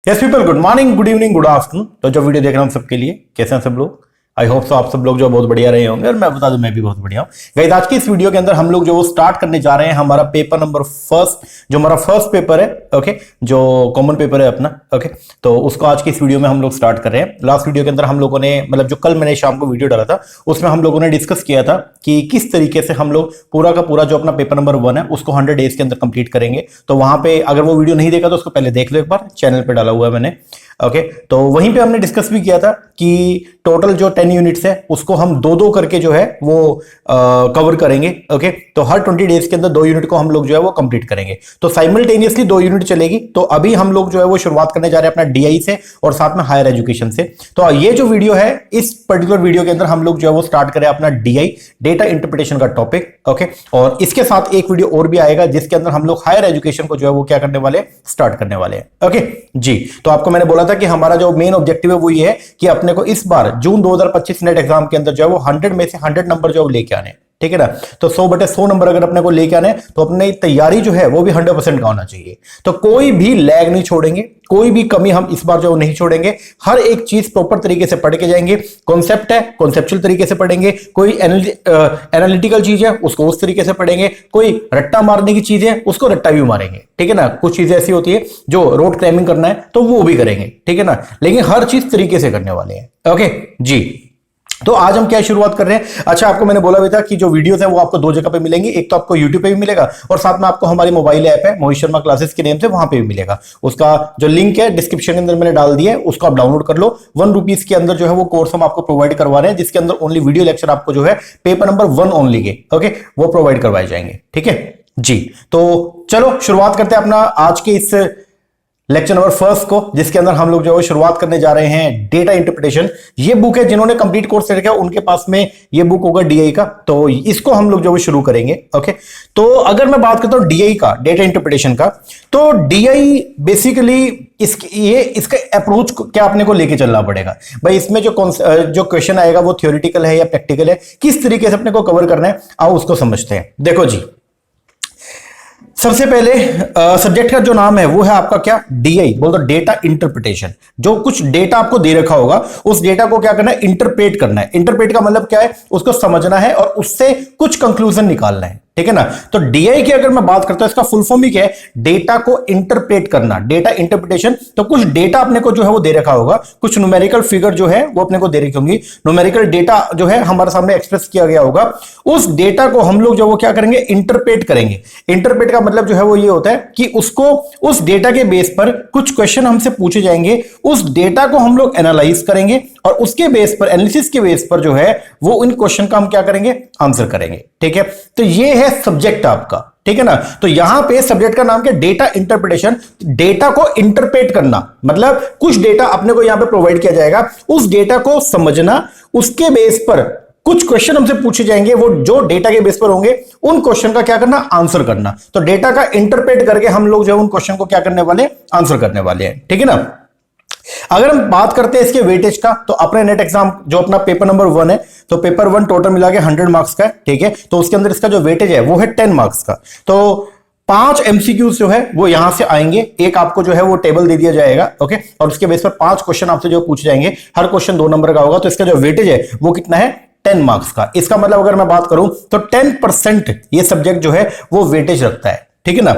Yes people, good morning, good evening, good afternoon. तो जो video देख रहे हैं हम सबके लिए, कैसे हैं सब लोग? आई होप सो आप सब लोग जो बहुत बढ़िया रहे होंगे, और मैं बता दूं मैं भी बहुत बढ़िया हूं। गाइस, आज की इस वीडियो के अंदर हम लोग जो वो स्टार्ट करने जा रहे हैं हमारा पेपर नंबर फर्स्ट, जो हमारा फर्स्ट पेपर है, ओके, जो कॉमन पेपर है अपना, ओके। तो उसको आज की इस वीडियो में हम लोग स्टार्ट कर रहे हैं। लास्ट वीडियो के अंदर हम लोगों ने, मतलब जो कल मैंने शाम को वीडियो डाला था, उसमें हम लोगों ने डिस्कस किया था कि किस तरीके से हम लोग पूरा का पूरा जो अपना पेपर नंबर 1 है उसको 100 डेज के अंदर कंप्लीट करेंगे। तो वहां पे अगर वो वीडियो नहीं देखा तो उसको पहले देख लो, एक बार चैनल पे डाला हुआ है मैंने, ओके। तो वहीं पे हमने डिस्कस भी किया था कि टोटल जो 10 यूनिट्स है उसको हम दो दो करके जो है वो कवर करेंगे, ओके। तो हर 20 डेज के अंदर 2 यूनिट को हम लोग जो है वो कंप्लीट करेंगे। तो साइमल्टेनियसली 2 यूनिट चलेगी। तो अभी हम लोग जो है वो शुरुआत करने जा रहे हैं अपना डीआई से और साथ में हायर एजुकेशन से। तो ये जो वीडियो है, इस पर्टिकुलर वीडियो के अंदर हम लोग जो है वो स्टार्ट करें अपना डीआई, डेटा इंटरप्रिटेशन का टॉपिक, ओके। और इसके साथ एक वीडियो और भी आएगा जिसके अंदर हम लोग हायर एजुकेशन को जो है वो क्या करने वाले, स्टार्ट करने वाले हैं, ओके जी। तो आपको मैंने बोला था कि हमारा जो मेन ऑब्जेक्टिव है वो ये है कि अपने को इस बार जून 2025 नेट एग्जाम के अंदर जो है वो 100 में से 100 नंबर जो लेके आने, ठीक है ना। तो 100/100 नंबर अगर अपने को लेके आने तो अपनी तैयारी जो है वो भी 100% का होना चाहिए। तो कोई भी लैग नहीं छोड़ेंगे, कोई भी कमी हम इस बार जो नहीं छोड़ेंगे। हर एक चीज प्रॉपर तरीके से पढ़ के जाएंगे। कॉन्सेप्ट है, कॉन्सेप्चुअल तरीके से पढ़ेंगे। कोई एनालिटिकल चीज है उसको उस तरीके से पढ़ेंगे। कोई रट्टा मारने की चीज है उसको रट्टा भी मारेंगे, ठीक है ना। कुछ चीजें ऐसी होती है जो रोड क्रैमिंग करना है तो वो भी करेंगे, ठीक है ना। लेकिन हर चीज तरीके से करने वाले हैं, ओके जी। तो आज हम क्या शुरुआत कर रहे हैं? अच्छा, आपको मैंने बोला भी था कि जो वीडियोस है वो आपको 2 जगह पे मिलेंगे। एक तो आपको यूट्यूब पे भी मिलेगा और साथ में आपको हमारी मोबाइल ऐप है मोहित शर्मा क्लासेस के नेम से, वहां पे भी मिलेगा। उसका जो लिंक है डिस्क्रिप्शन के अंदर मैंने डाल दिया है, उसको आप डाउनलोड कर लो। 1 रुपीज के अंदर जो है वो कोर्स हम आपको प्रोवाइड करवा रहे हैं, जिसके अंदर ओनली वीडियो लेक्चर आपको जो है पेपर नंबर 1 ओनली के, ओके, वो प्रोवाइड करवाए जाएंगे, ठीक है जी। तो चलो शुरुआत करते हैं अपना आज के इस लेक्चर नंबर फर्स्ट को, जिसके अंदर हम लोग जो है शुरुआत करने जा रहे हैं डेटा इंटरप्रिटेशन। ये बुक है, जिन्होंने कंप्लीट कोर्स ले रखा है उनके पास में ये बुक होगा डीआई का। तो इसको हम लोग जो है शुरू करेंगे, ओके। तो अगर मैं बात करता हूं डीआई का, डेटा इंटरप्रिटेशन का, तो डीआई बेसिकली इसका अप्रोच क्या अपने को लेके चलना पड़ेगा भाई। इसमें जो क्वेश्चन आएगा वो थ्योरेटिकल है या प्रैक्टिकल है, किस तरीके से अपने को कवर करना है, आओ उसको समझते हैं। देखो जी, सबसे पहले सब्जेक्ट का जो नाम है वो है आपका क्या, डीआई, बोल दो डेटा इंटरप्रिटेशन। जो कुछ डेटा आपको दे रखा होगा उस डेटा को क्या करना है, इंटरप्रेट करना है। इंटरप्रेट का मतलब क्या है, उसको समझना है और उससे कुछ कंक्लूजन निकालना है, ठीक है ना। तो डीआई की अगर मैं बात करता हूं, इसका फुल फॉर्म ही क्या है, डेटा को इंटरप्रेट करना, डेटा इंटरप्रिटेशन। तो कुछ डेटा अपने को जो है वो दे रखा होगा, कुछ न्यूमेरिकल फिगर जो है वो अपने को दे रखी होंगी, न्यूमेरिकल डेटा जो है हमारे सामने एक्सप्रेस किया गया होगा। उस डेटा को हम लोग जो वो क्या करेंगे, इंटरप्रेट करेंगे। इंटरप्रेट का मतलब जो है वो ये होता है कि उसको, उस डेटा के बेस पर कुछ क्वेश्चन हमसे पूछे जाएंगे, उस डेटा को हम लोग एनालाइज करेंगे और उसके बेस पर, एनालिसिस के बेस पर जो है वो इन क्वेश्चन का हम क्या करेंगे, आंसर करेंगे, ठीक है। तो ये है सब्जेक्ट आपका, ठीक है ना। तो यहां पे सब्जेक्ट का नाम क्या, डेटा इंटरप्रिटेशन। डेटा को इंटरप्रेट करना मतलब कुछ डेटा अपने को यहां पे प्रोवाइड किया जाएगा, उस डेटा को समझना, उसके बेस पर कुछ क्वेश्चन हमसे पूछे जाएंगे, वो जो डेटा के बेस पर होंगे उन क्वेश्चन का क्या करना, आंसर करना। तो डेटा का इंटरप्रेट करके हम लोग जो है उन क्वेश्चन को क्या करने वाले, आंसर करने वाले हैं, ठीक है ना। अगर हम बात करते हैं इसके वेटेज का, तो अपने नेट एग्जाम जो अपना पेपर नंबर 1 है, तो पेपर 1 टोटल मिला के 100 मार्क्स का है, ठीक है। तो उसके अंदर इसका जो वेटेज है वो है 10 मार्क्स का। तो 5 एमसीक्यूज जो है वो यहां से आएंगे। एक आपको जो है वो टेबल दे दिया जाएगा, ओके, और उसके बेस पर 5 क्वेश्चन आपसे जो पूछे जाएंगे, हर क्वेश्चन 2 नंबर का होगा। तो इसका जो वेटेज है वो कितना है, 10 मार्क्स का। इसका मतलब अगर मैं बात करूं तो 10% ये सब्जेक्ट जो है वो वेटेज रखता है, ठीक है ना।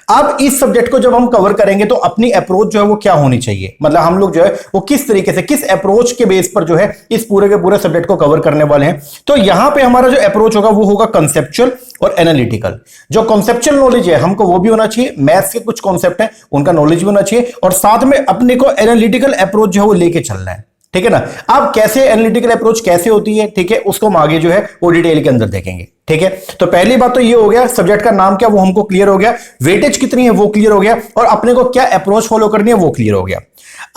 अब इस सब्जेक्ट को जब हम कवर करेंगे तो अपनी अप्रोच जो है वो क्या होनी चाहिए, मतलब हम लोग जो है वो किस तरीके से, किस अप्रोच के बेस पर जो है इस पूरे के पूरे सब्जेक्ट को कवर करने वाले हैं। तो यहां पे हमारा जो अप्रोच होगा वो होगा कंसेप्चुअल और एनालिटिकल। जो कंसेप्चुअल नॉलेज है हमको वो भी होना चाहिए, मैथ्स के कुछ कॉन्सेप्ट है उनका नॉलेज भी होना चाहिए, और साथ में अपने को एनालिटिकल अप्रोच जो है वो लेके चलना है, ठीक है ना। अब कैसे एनालिटिकल अप्रोच कैसे होती है, ठीक है, उसको हम आगे जो है वो डिटेल के अंदर देखेंगे, ठीक है। तो पहली बात तो ये हो गया, सब्जेक्ट का नाम क्या वो हमको क्लियर हो गया, वेटेज कितनी है वो क्लियर हो गया, और अपने को क्या अप्रोच फॉलो करनी है वो क्लियर हो गया।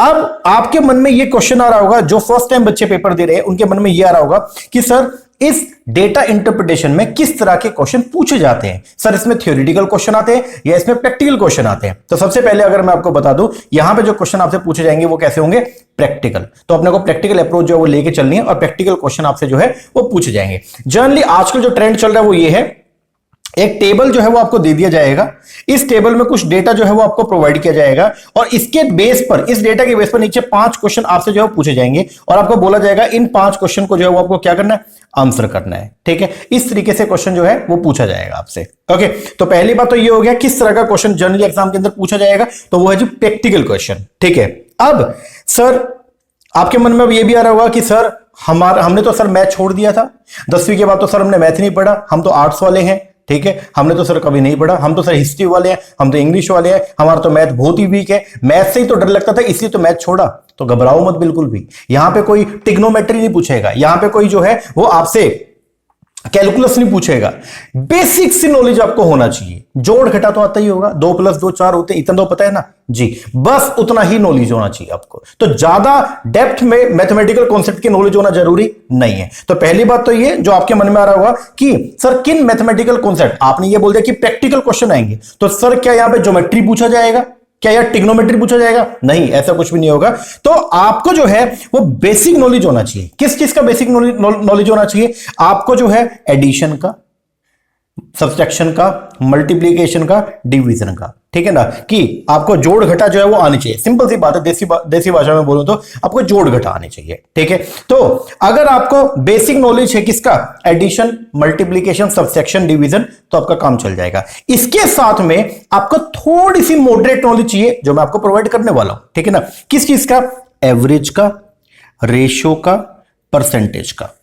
अब आपके मन में ये क्वेश्चन आ रहा होगा, जो फर्स्ट टाइम बच्चे पेपर दे रहे हैं उनके मन में ये आ रहा होगा कि सर इस डेटा इंटरप्रिटेशन में किस तरह के क्वेश्चन पूछे जाते हैं, सर इसमें थ्योरेटिकल क्वेश्चन आते हैं या इसमें प्रैक्टिकल क्वेश्चन आते हैं। तो सबसे पहले अगर मैं आपको बता दूं, यहां पे जो क्वेश्चन आपसे पूछे जाएंगे वो कैसे होंगे, प्रैक्टिकल। तो अपने को प्रैक्टिकल अप्रोच जो है वो लेके चलनी है और प्रैक्टिकल क्वेश्चन आपसे जो है वो पूछे जाएंगे। जनरली आजकल जो ट्रेंड चल रहा है वो ये है एक टेबल जो है वो आपको दे दिया जाएगा, इस टेबल में कुछ डेटा जो है वो आपको प्रोवाइड किया जाएगा और इसके बेस पर, इस डेटा के बेस पर नीचे 5 क्वेश्चन आपसे जो है पूछे जाएंगे और आपको बोला जाएगा इन 5 क्वेश्चन को जो है वो आपको क्या करना है, आंसर करना है। ठीक है, इस तरीके से क्वेश्चन जो है वो पूछा जाएगा आपसे। ओके, तो पहली बात तो ये हो गया किस तरह का क्वेश्चन जनरली एग्जाम के अंदर पूछा जाएगा, तो वो है जी प्रैक्टिकल क्वेश्चन। ठीक है, अब सर आपके मन में अब ये भी आ रहा होगा कि सर हमने तो सर मैथ छोड़ दिया था, 10वीं के बाद तो सर हमने मैथ नहीं पढ़ा, हम तो आर्ट्स वाले हैं। ठीक है, हमने तो सर कभी नहीं पढ़ा, हम तो सर हिस्ट्री वाले हैं, हम तो इंग्लिश वाले हैं, हमारा तो मैथ बहुत ही वीक है, मैथ से ही तो डर लगता था इसलिए तो मैथ छोड़ा। तो घबराओ मत बिल्कुल भी, यहां पे कोई ट्रिग्नोमेट्री नहीं पूछेगा, यहां पे कोई जो है वो आपसे कैलकुलस नहीं पूछेगा, बेसिक सी नॉलेज आपको होना चाहिए। जोड़ घटा तो आता ही होगा, 2 + 2 4 होते, इतना तो पता है ना जी, बस उतना ही नॉलेज होना चाहिए आपको। तो ज्यादा डेप्थ में मैथमेटिकल कॉन्सेप्ट की नॉलेज होना जरूरी नहीं है। तो पहली बात तो ये जो आपके मन में आ रहा होगा कि सर किन मैथमेटिकल कॉन्सेप्ट, आपने ये बोल दिया कि प्रैक्टिकल क्वेश्चन आएंगे, तो सर क्या यहां पे ज्योमेट्री पूछा जाएगा, क्या यार ट्रिग्नोमेट्री पूछा जाएगा? नहीं, ऐसा कुछ भी नहीं होगा। तो आपको जो है वो बेसिक नॉलेज होना चाहिए। किस चीज का बेसिक नॉलेज होना चाहिए? आपको जो है एडिशन का, सब्ट्रैक्शन का, मल्टीप्लिकेशन का, डिवीजन का। ठीक है ना, कि आपको जोड़ घटा जो है वो आनी चाहिए। सिंपल सी बात है, देसी भाषा में बोलूं तो आपको जोड़ घटा आनी चाहिए। ठीक है, तो अगर आपको बेसिक नॉलेज है किसका, एडिशन, मल्टीप्लिकेशन, सब्ट्रैक्शन, डिवीजन, तो आपका काम चल जाएगा। इसके साथ में आपको थोड़ी सी मॉडरेट नॉलेज चाहिए जो मैं आपको प्रोवाइड करने वाला हूं। ठीक है ना, किस चीज का? एवरेज का, रेशो का, परसेंटेज का।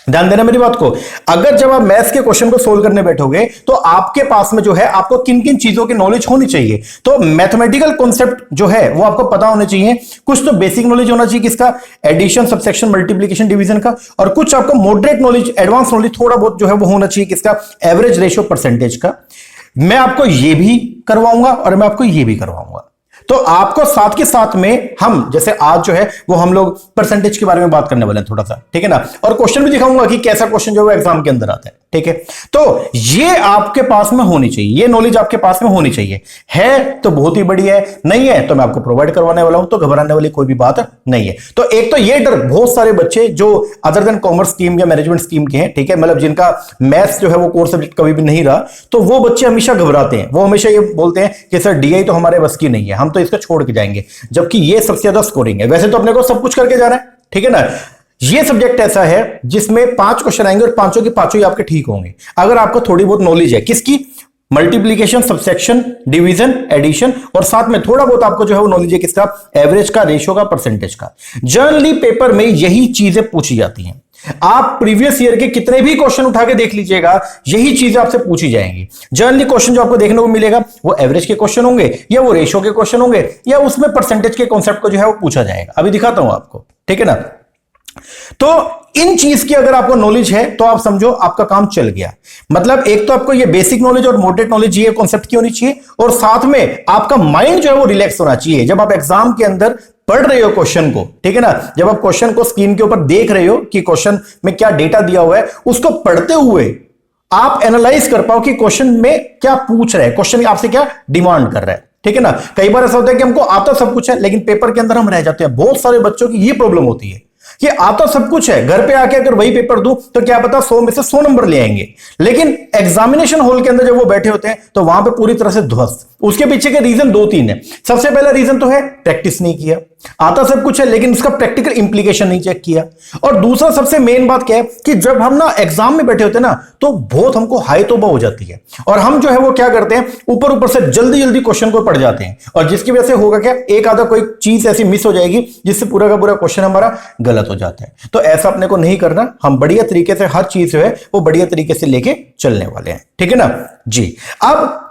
ध्यान देना मेरी बात को। अगर जब आप मैथ्स के क्वेश्चन को सोल्व करने बैठोगे तो आपके पास में जो है आपको किन किन चीजों की नॉलेज होनी चाहिए, तो मैथमेटिकल कॉन्सेप्ट जो है वो आपको पता होने चाहिए। कुछ तो बेसिक नॉलेज होना चाहिए किसका, एडिशन, सब्ट्रैक्शन, मल्टीप्लिकेशन, डिवीजन का, और कुछ आपको मॉडरेट नॉलेज, एडवांस नॉलेज थोड़ा बहुत जो है वो होना चाहिए किसका, एवरेज, रेशो, परसेंटेज का। मैं आपको ये भी करवाऊंगा और मैं आपको ये भी करवाऊंगा। तो आपको साथ के साथ में हम जैसे आज जो है वो हम लोग परसेंटेज के बारे में बात करने वाले हैं थोड़ा सा। ठीक है ना, और क्वेश्चन भी दिखाऊंगा कि कैसा क्वेश्चन जो है एग्जाम के अंदर आता है। ठीक है, तो ये आपके पास में होनी चाहिए, ये नॉलेज आपके पास में होनी चाहिए। है तो बहुत ही बढ़िया है, नहीं है तो मैं आपको प्रोवाइड करवाने वाला हूं, तो घबराने वाली कोई भी बात नहीं है। तो एक तो ये डर बहुत सारे बच्चे जो अदर देन कॉमर्स स्ट्रीम या मैनेजमेंट स्ट्रीम के हैं, ठीक है, मतलब जिनका मैथ्स जो है वो कोर सब्जेक्ट कभी भी नहीं रहा, तो वो बच्चे हमेशा घबराते हैं। वो हमेशा ये बोलते हैं कि सर डीआई तो हमारे बस की नहीं है, हम तो इसको छोड़ के जाएंगे, जबकि ये सबसे ज्यादा स्कोरिंग है। वैसे तो अपने को सब कुछ करके जाना है, ठीक है ना। ये सब्जेक्ट ऐसा है जिसमें 5 क्वेश्चन आएंगे और पांचों के पांचों ही आपके ठीक होंगे अगर आपको थोड़ी बहुत नॉलेज है किसकी, मल्टीप्लिकेशन, सब्ट्रैक्शन, डिवीजन, एडिशन, और साथ में थोड़ा बहुत आपको जो है वो नॉलेज है किसका, एवरेज का, रेशो का, परसेंटेज का। जनरली पेपर में यही चीजें पूछी जाती हैं। आप प्रीवियस ईयर के कितने भी क्वेश्चन उठा के देख लीजिएगा, यही चीजें आपसे पूछी जाएंगी। जनरली क्वेश्चन जो आपको देखने को मिलेगा वो एवरेज के क्वेश्चन होंगे, या वो रेशो के क्वेश्चन होंगे, या उसमें परसेंटेज के कॉन्सेप्ट को जो है वो पूछा जाएगा। अभी दिखाता हूं आपको, ठीक है ना। तो इन चीज की अगर आपको नॉलेज है तो आप समझो आपका काम चल गया। मतलब एक तो आपको ये बेसिक नॉलेज और मॉडरेट नॉलेज ये कॉन्सेप्ट की होनी चाहिए, और साथ में आपका माइंड जो है वो रिलैक्स होना चाहिए जब आप एग्जाम के अंदर पढ़ रहे हो क्वेश्चन को, ठीक है ना। जब आप क्वेश्चन को स्क्रीन के ऊपर देख रहे हो कि क्वेश्चन में क्या डेटा दिया हुआ है, उसको पढ़ते हुए आप एनालाइज कर पाओ कि क्वेश्चन में क्या पूछ रहा है, क्वेश्चन आपसे क्या डिमांड कर रहा है, ठीक है ना। कई बार ऐसा होता है कि हमको आता सब कुछ है लेकिन पेपर के अंदर हम रह जाते हैं। बहुत सारे बच्चों की ये प्रॉब्लम होती है कि आता सब कुछ है, घर पे आके अगर वही पेपर दूं तो क्या पता 100 में से 100 नंबर ले आएंगे, लेकिन एग्जामिनेशन हॉल के अंदर जब वो बैठे होते हैं तो वहां पे पूरी तरह से ध्वस्त। उसके पीछे के रीजन 2-3 है। सबसे पहला रीजन तो है प्रैक्टिस नहीं किया, आता सब कुछ है लेकिन उसका प्रैक्टिकल इंप्लीकेशन नहीं चेक किया। और दूसरा सबसे मेन बात क्या है कि जब हम ना एग्जाम में बैठे होते हैं ना तो बहुत हमको हाई तौबा हो जाती है, और हम जो है वो क्या करते हैं, ऊपर ऊपर से जल्दी जल्दी क्वेश्चन को पढ़ जाते हैं, और जिसकी वजह से होगा क्या, एक आधा कोई चीज ऐसी मिस हो जाएगी जिससे पूरा का पूरा क्वेश्चन हमारा गलत हो जाता है। तो ऐसा अपने को नहीं करना, हम बढ़िया तरीके से हर चीज जो है वो बढ़िया तरीके से लेके चलने वाले हैं, ठीक है ना जी। अब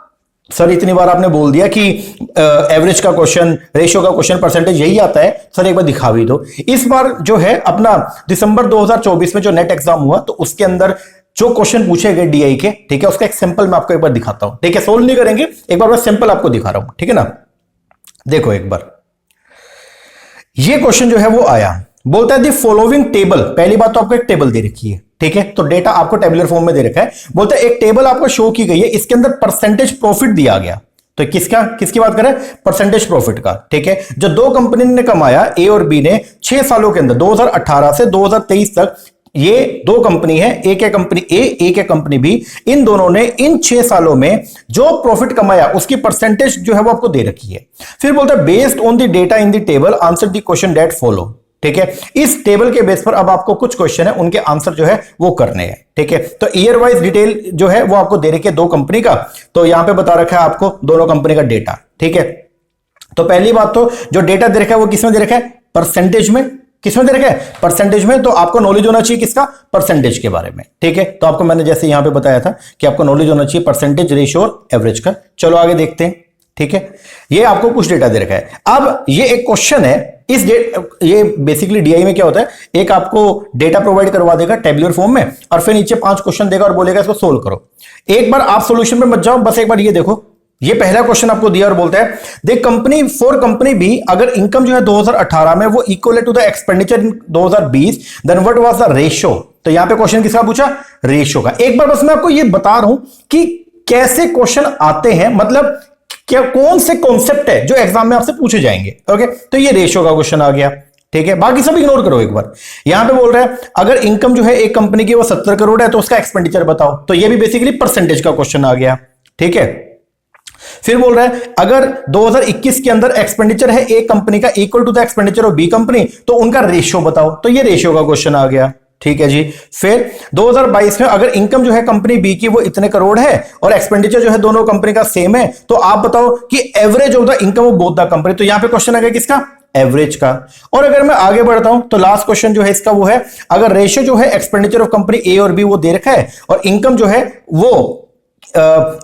सर इतनी बार आपने बोल दिया कि एवरेज का क्वेश्चन, रेशियो का क्वेश्चन, परसेंटेज यही आता है, सर एक बार दिखा भी दो। इस बार जो है अपना दिसंबर 2024 में जो नेट एग्जाम हुआ तो उसके अंदर जो क्वेश्चन पूछे गए डीआई के, ठीक है, उसका एक सैंपल मैं आपको एक बार दिखाता हूं, ठीक है। सोल्व नहीं करेंगे, एक बार मैं सैंपल आपको दिखा रहा हूं, ठीक है ना। देखो एक बार ये क्वेश्चन जो है वो आया, बोलता है दी फॉलोइंग टेबल। पहली बात तो आपको एक टेबल दे रखी है, ठीक है, तो डेटा आपको टेबुलर फॉर्म में दे रखा है। बोलता है एक टेबल आपको शो की गई है, इसके अंदर परसेंटेज प्रॉफिट दिया गया। तो किसकी बात करें, परसेंटेज प्रॉफिट का, ठीक है। जो दो कंपनी ने कमाया, ए और बी ने 6 सालों के अंदर 2018 से 2023 तक ये दो कंपनी है, एक है कंपनी ए, एक है कंपनी बी। इन दोनों ने इन 6 सालों में जो प्रॉफिट कमाया उसकी परसेंटेज जो है वो आपको दे रखी है। फिर बोलता है based on the data in the table answer the question that follow. ठीक है, इस टेबल के बेस पर अब आपको कुछ क्वेश्चन है उनके आंसर जो है वो करने हैं। ठीक है, तो ईयर वाइज डिटेल जो है वो आपको दे रखी है दो कंपनी का। तो यहां पे बता रखा है आपको दोनों कंपनी का डेटा। ठीक है, तो पहली बात तो जो डेटा दे रखा है वो किसमें दे रखा है? परसेंटेज में। किसमें दे रखा है? परसेंटेज में। तो आपको नॉलेज होना चाहिए किसका? परसेंटेज के बारे में। ठीक है, तो आपको मैंने जैसे यहां पे बताया था कि आपको नॉलेज होना चाहिए परसेंटेज, रेशियो और एवरेज का। चलो आगे देखते हैं। ठीक है, ये आपको कुछ डेटा दे रखा है। अब ये एक क्वेश्चन है, इस ये बेसिकली डीआई में क्या होता है, एक आपको डेटा प्रोवाइड करवा देगा टेबुलर फॉर्म में और फिर नीचे 5 क्वेश्चन देगा और बोलेगा इसको सोल्व करो। एक बार आप सॉल्यूशन में मत जाओ, बस एक बार ये देखो। ये पहला क्वेश्चन आपको दिया और बोलता है देख कंपनी फॉर कंपनी बी अगर इनकम जो है 2018 में वो equal to the expenditure in 2020 then what was the ratio. तो यहां पे क्वेश्चन किसका पूछा? रेशियो का। एक बार बस मैं आपको ये बता रहा हूं कि कैसे क्वेश्चन आते हैं, मतलब क्या कौन से कॉन्सेप्ट है जो एग्जाम में आपसे पूछे जाएंगे। ओके, तो ये रेशियो का क्वेश्चन आ गया। ठीक है, बाकी सब इग्नोर करो एक बार। यहां पे बोल रहा है अगर इनकम जो है एक कंपनी की वो 70 करोड़ है तो उसका एक्सपेंडिचर बताओ। तो ये भी बेसिकली परसेंटेज का क्वेश्चन आ गया। ठीक है, फिर बोल रहा है अगर 2021 के अंदर एक्सपेंडिचर है एक कंपनी का equal to the expenditure of B company तो उनका रेशियो बताओ। तो ये रेशियो का क्वेश्चन आ गया। ठीक है जी। फिर 2022 में अगर इनकम जो है कंपनी बी की वो इतने करोड़ है और एक्सपेंडिचर जो है दोनों कंपनी का सेम है तो आप बताओ कि average of the income of both the company. तो यहां पे क्वेश्चन आ गया किसका? एवरेज का। और अगर मैं आगे बढ़ता हूं तो लास्ट क्वेश्चन जो है इसका वो है अगर रेशियो जो है एक्सपेंडिचर ऑफ कंपनी ए और बी वो दे रखा है और इनकम जो है वो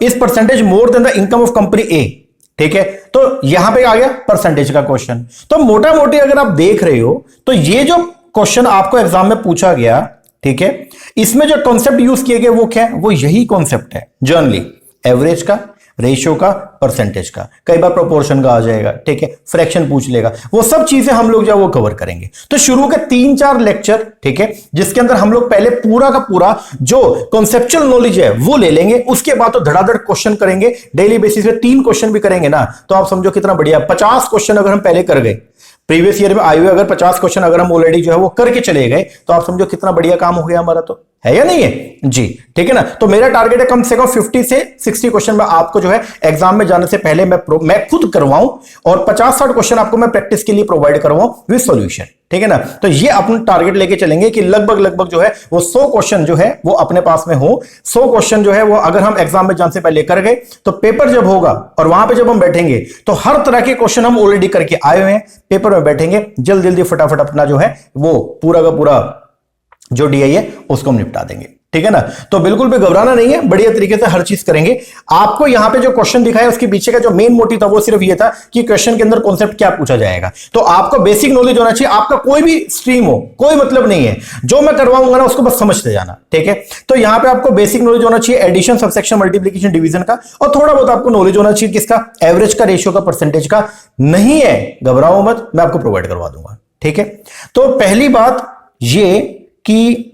इस percentage more than the income of company A. ठीक है, तो यहां पे आ गया परसेंटेज का क्वेश्चन। तो मोटा मोटी अगर आप देख रहे हो तो ये जो क्वेश्चन आपको एग्जाम में पूछा गया, ठीक है, इसमें जो कॉन्सेप्ट यूज किए गए वो क्या है? वो यही कॉन्सेप्ट है जनरली, एवरेज का, रेशियो का, परसेंटेज का, कई बार प्रोपोर्शन का आ जाएगा। ठीक है, फ्रैक्शन पूछ लेगा, वो सब चीजें हम लोग जो वो कवर करेंगे। तो शुरू के 3-4 लेक्चर, ठीक है, जिसके अंदर हम लोग पहले पूरा का पूरा जो कॉन्सेप्चुअल नॉलेज है वो ले लेंगे, उसके बाद तो धड़ाधड़ क्वेश्चन करेंगे। डेली बेसिस पे 3 क्वेश्चन भी करेंगे ना तो आप समझो कितना बढ़िया। 50 क्वेश्चन अगर हम पहले कर गए, प्रीवियस ईयर में आए हुए अगर 50 क्वेश्चन अगर हम ऑलरेडी जो है वो करके चले गए तो आप समझो कितना बढ़िया काम हो गया हमारा। तो है या नहीं है जी? ठीक है ना। तो मेरा टारगेट है कम से कम 50 से 60 क्वेश्चन में आपको जो है एग्जाम में जाने से पहले मैं खुद करवाऊं और 50-60 क्वेश्चन आपको मैं प्रैक्टिस के लिए प्रोवाइड करवाऊं विद सॉल्यूशन। ठीक है ना। तो ये अपन टारगेट लेके चलेंगे कि लगभग जो है वो 100 क्वेश्चन जो है वो अपने पास में हो। 100 क्वेश्चन जो है वो अगर हम एग्जाम में जाने से पहले कर गए तो पेपर जब होगा और वहां पे जब हम बैठेंगे तो हर तरह के क्वेश्चन हम ऑलरेडी करके आए हुए हैं। पेपर में बैठेंगे जल्दी फटाफट अपना जो है वो पूरा का पूरा जो डीआई है उसको हम निपटा देंगे। ठीक है ना। तो बिल्कुल भी घबराना नहीं है, बढ़िया तरीके से हर चीज करेंगे। आपको यहां पे जो क्वेश्चन दिखाया उसके पीछे का जो मेन मोटिव था वो सिर्फ ये था कि क्वेश्चन के अंदर कॉन्सेप्ट क्या पूछा जाएगा। तो आपको बेसिक नॉलेज होना चाहिए। आपका कोई भी स्ट्रीम हो कोई मतलब नहीं है, जो मैं करवाऊंगा ना उसको बस समझते जाना। ठीक है, तो यहां पे आपको बेसिक नॉलेज होना चाहिए एडिशन, सबसेक्शन, मल्टीप्लिकेशन, डिवीजन का, और थोड़ा बहुत आपको नॉलेज होना चाहिए किसका? एवरेज का, रेशियो का, परसेंटेज का। नहीं है घबराओ मत, मैं आपको प्रोवाइड करवा दूंगा। ठीक है, तो पहली बात ये कि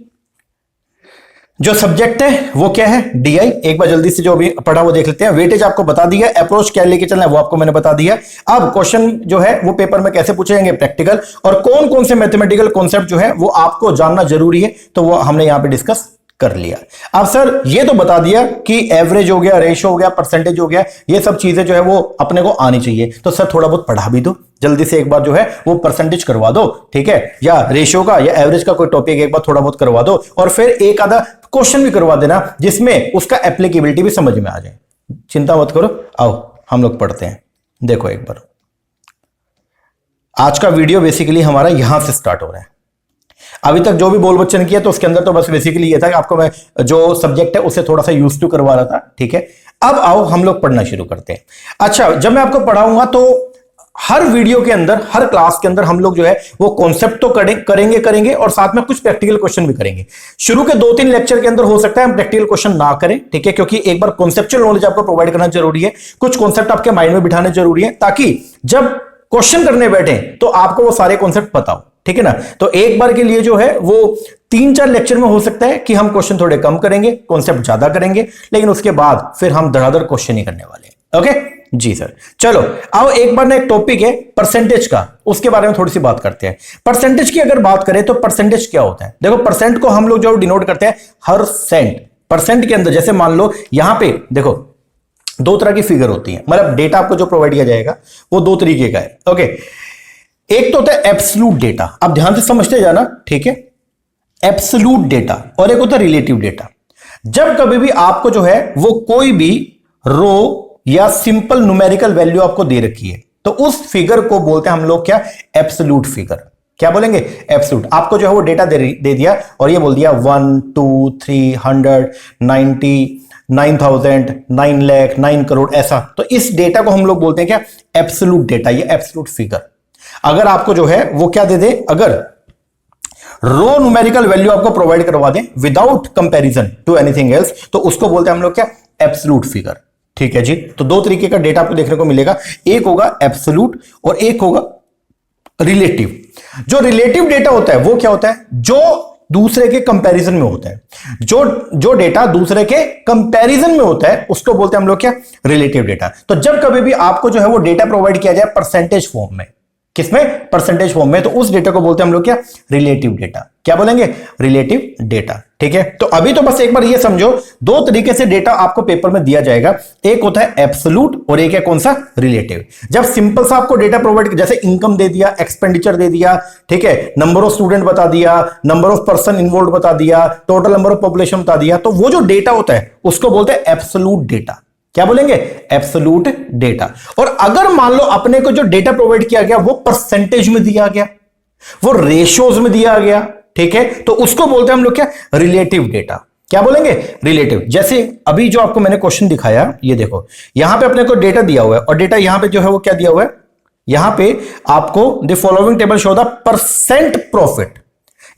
जो सब्जेक्ट है वो क्या है? डीआई। एक बार जल्दी से जो भी पढ़ा वो देख लेते हैं। वेटेज आपको बता दिया, अप्रोच क्या लेके चलना है वो आपको मैंने बता दिया। अब क्वेश्चन जो है वो पेपर में कैसे पूछे जाएंगे, प्रैक्टिकल, और कौन कौन से मैथमेटिकल कॉन्सेप्ट जो है वो आपको जानना जरूरी है, तो वो हमने यहां पे डिस्कस कर लिया। अब सर ये तो बता दिया कि एवरेज हो गया, रेशियो हो गया, परसेंटेज हो गया, ये सब चीजें जो है वो अपने को आनी चाहिए। तो सर थोड़ा बहुत पढ़ा भी दो, जल्दी से एक बार जो है वो परसेंटेज करवा दो। ठीक है, या रेशियो का या एवरेज का कोई टॉपिक एक बार थोड़ा बहुत करवा दो, और फिर एक आधा क्वेश्चन भी करवा देना जिसमें उसका एप्लीकेबिलिटी भी समझ में आ जाए। चिंता मत करो, आओ हम लोग पढ़ते हैं। देखो एक बार, आज का वीडियो बेसिकली हमारा यहां से स्टार्ट हो रहा है। अभी तक जो भी बोल बच्चन किया तो उसके अंदर तो बस बेसिकली ये था कि आपको मैं जो सब्जेक्ट है उसे थोड़ा सा यूज टू करवा रहा था। ठीक है, अब आओ हम लोग पढ़ना शुरू करते हैं। अच्छा, जब मैं आपको पढ़ाऊंगा तो हर वीडियो के अंदर, हर क्लास के अंदर हम लोग जो है वो कॉन्सेप्ट तो करेंगे और साथ में कुछ प्रैक्टिकल क्वेश्चन भी करेंगे। शुरू के 2-3 लेक्चर के अंदर हो सकता है हम प्रैक्टिकल क्वेश्चन ना करें। ठीक है, क्योंकि एक बार कॉन्सेप्चुअल नॉलेज आपको प्रोवाइड करना जरूरी है, कुछ कॉन्सेप्ट आपके माइंड में बिठाने जरूरी है, ताकि जब क्वेश्चन करने बैठे तो आपको वो सारे कॉन्सेप्ट पता हो। ठीक है ना। तो एक बार के लिए जो है वो 3-4 लेक्चर में हो सकता है कि हम क्वेश्चन थोड़े कम करेंगे, कॉन्सेप्ट ज्यादा करेंगे, लेकिन उसके बाद फिर हम धड़ाधड़ क्वेश्चन ही करने वाले हैं। ओके जी सर। चलो आओ एक बार ना एक टॉपिक है परसेंटेज का, उसके बारे में थोड़ी सी बात करते हैं। परसेंटेज की अगर बात करें तो परसेंटेज क्या होता है? देखो परसेंट को हम लोग जो डिनोट करते हैं हर सेंट। परसेंट के अंदर जैसे मान लो यहां पे देखो दो तरह की फिगर होती है, मतलब डेटा आपको जो प्रोवाइड किया जाएगा वो दो तरीके का है। ओके, एक तो होता है एब्सोल्यूट डेटा, आप ध्यान से समझते जाना, ठीक है। एब्सोल्यूट डेटा और एक होता है रिलेटिव डेटा। जब कभी भी आपको जो है वो कोई भी रो या सिंपल न्यूमेरिकल वैल्यू आपको दे रखी है तो उस फिगर को बोलते हैं हम लोग क्या? Absolute figure. क्या बोलेंगे? एब्सोल्यूट। आपको जो है वो डेटा दे दिया और ये बोल दिया 1 2 300 90 9,000 9 लाख 9 करोड़ ऐसा, तो इस डेटा को हम लोग बोलते हैं क्या? एब्सोल्यूट डेटा, ये एब्सोल्यूट फिगर। अगर आपको जो है वो क्या दे दे, अगर रो न्यूमेरिकल वैल्यू आपको प्रोवाइड करवा दें without comparison to anything else, तो उसको बोलते हैं हम लोग क्या? Absolute figure. ठीक है जी। तो दो तरीके का डेटा आपको देखने को मिलेगा, एक होगा एब्सोल्यूट और एक होगा रिलेटिव। जो रिलेटिव डेटा होता है वो क्या होता है? जो दूसरे के कंपैरिजन में होता है। जो डेटा दूसरे के कंपैरिजन में होता है उसको बोलते हैं हम लोग क्या? Relative data. तो जब कभी भी आपको जो है वो डेटा प्रोवाइड किया जाए परसेंटेज फॉर्म में, किसमें? परसेंटेज फॉर्म में, तो उस डेटा को बोलते हैं हम लोग क्या? Relative data. क्या बोलेंगे? Relative data. ठीक है, तो अभी तो बस एक बार ये समझो दो तरीके से डेटा आपको पेपर में दिया जाएगा, एक होता है एब्सोल्यूट और एक है कौन सा? रिलेटिव। जब सिंपल सा आपको डेटा प्रोवाइड, जैसे इनकम दे दिया, एक्सपेंडिचर दे दिया, ठीक है, नंबर ऑफ स्टूडेंट बता दिया, नंबर ऑफ पर्सन इन्वॉल्व बता दिया, टोटल नंबर ऑफ पॉपुलेशन बता दिया, तो वो जो डेटा होता है उसको बोलते हैं एब्सोल्यूट डेटा। क्या बोलेंगे? Absolute data. और अगर मान लो अपने को जो डेटा प्रोवाइड किया गया वो परसेंटेज में दिया गया, वो रेशियोज में दिया गया, ठीक है, तो उसको बोलते हैं हम लोग क्या? Relative data. क्या बोलेंगे? रिलेटिव। जैसे अभी जो आपको मैंने क्वेश्चन दिखाया, ये देखो यहां पे अपने को डेटा दिया हुआ है और डेटा यहां पे जो है वो क्या दिया हुआ है? यहां पे आपको the following table show the percent profit.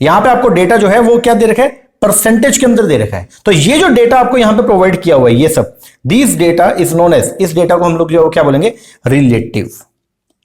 यहां पे आपको डेटा जो है वो क्या दे रखा है? परसेंटेज के अंदर दे रखा है। तो ये जो डेटा आपको यहां पे प्रोवाइड किया हुआ है ये सब, this data is known as, इस डेटा को हम लोग जो क्या बोलेंगे? रिलेटिव।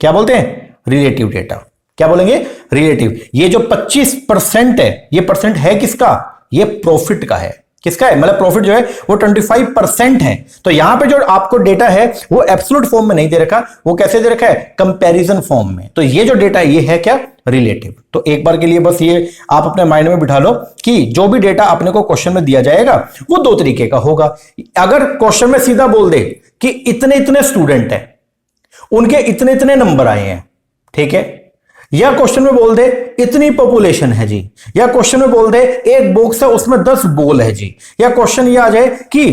क्या बोलते हैं? Relative data. क्या बोलेंगे? रिलेटिव। ये जो 25% है, ये परसेंट है किसका? ये प्रॉफिट का है। किसका है? मतलब प्रॉफिट जो है वो 25% है। तो यहां पे जो आपको डेटा है वो एब्सोल्यूट फॉर्म में नहीं दे रखा, वो कैसे दे रखा है? कंपैरिजन फॉर्म में। तो ये जो डेटा है ये है क्या? रिलेटिव। तो एक बार के लिए बस ये आप अपने माइंड में बिठा लो कि जो भी डेटा अपने को क्वेश्चन में दिया जाएगा वो दो तरीके का होगा। अगर क्वेश्चन में सीधा बोल दे कि इतने इतने स्टूडेंट हैं, उनके इतने इतने नंबर आए हैं, ठीक है, या क्वेश्चन में बोल दे इतनी पॉपुलेशन है जी, या क्वेश्चन में बोल दे एक बॉक्स है उसमें 10 बॉल है जी, या क्वेश्चन ये आ जाए कि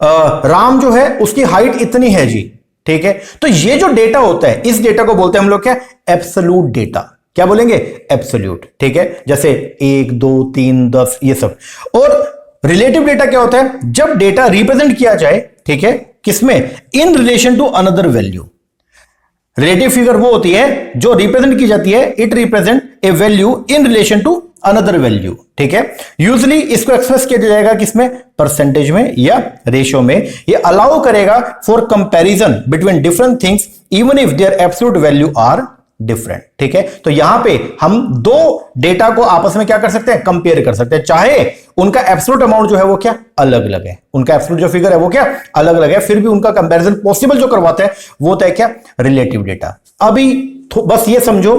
राम जो है उसकी हाइट इतनी है जी, ठीक है, तो ये जो डेटा होता है इस डेटा को बोलते हैं हम लोग क्या? Absolute data. क्या बोलेंगे? एब्सोल्यूट। ठीक है, जैसे 1 2 3 10 ये सब। और रिलेटिव डेटा क्या होता है? जब डेटा रिप्रेजेंट किया जाए, ठीक है, किसमें? In relation to another value. Relative figure वो होती है जो रिप्रेजेंट की जाती है, it represent a value in relation to another value. ठीक है, यूजली इसको एक्सप्रेस किया जाएगा किसमें? परसेंटेज में या रेशियो में। ये अलाउ करेगा for comparison between different things even if their absolute value are different. ठीक है, तो यहां पे हम दो डेटा को आपस में क्या कर सकते हैं? कंपेयर कर सकते हैं, चाहे उनका एब्सोल्यूट अमाउंट जो है वो क्या? अलग अलग है, उनका एब्सोल्यूट जो फिगर है वो क्या? अलग अलग है, फिर भी उनका कंपैरिजन पॉसिबल जो करवाता है वो होता है क्या? Relative data. अभी बस ये समझो,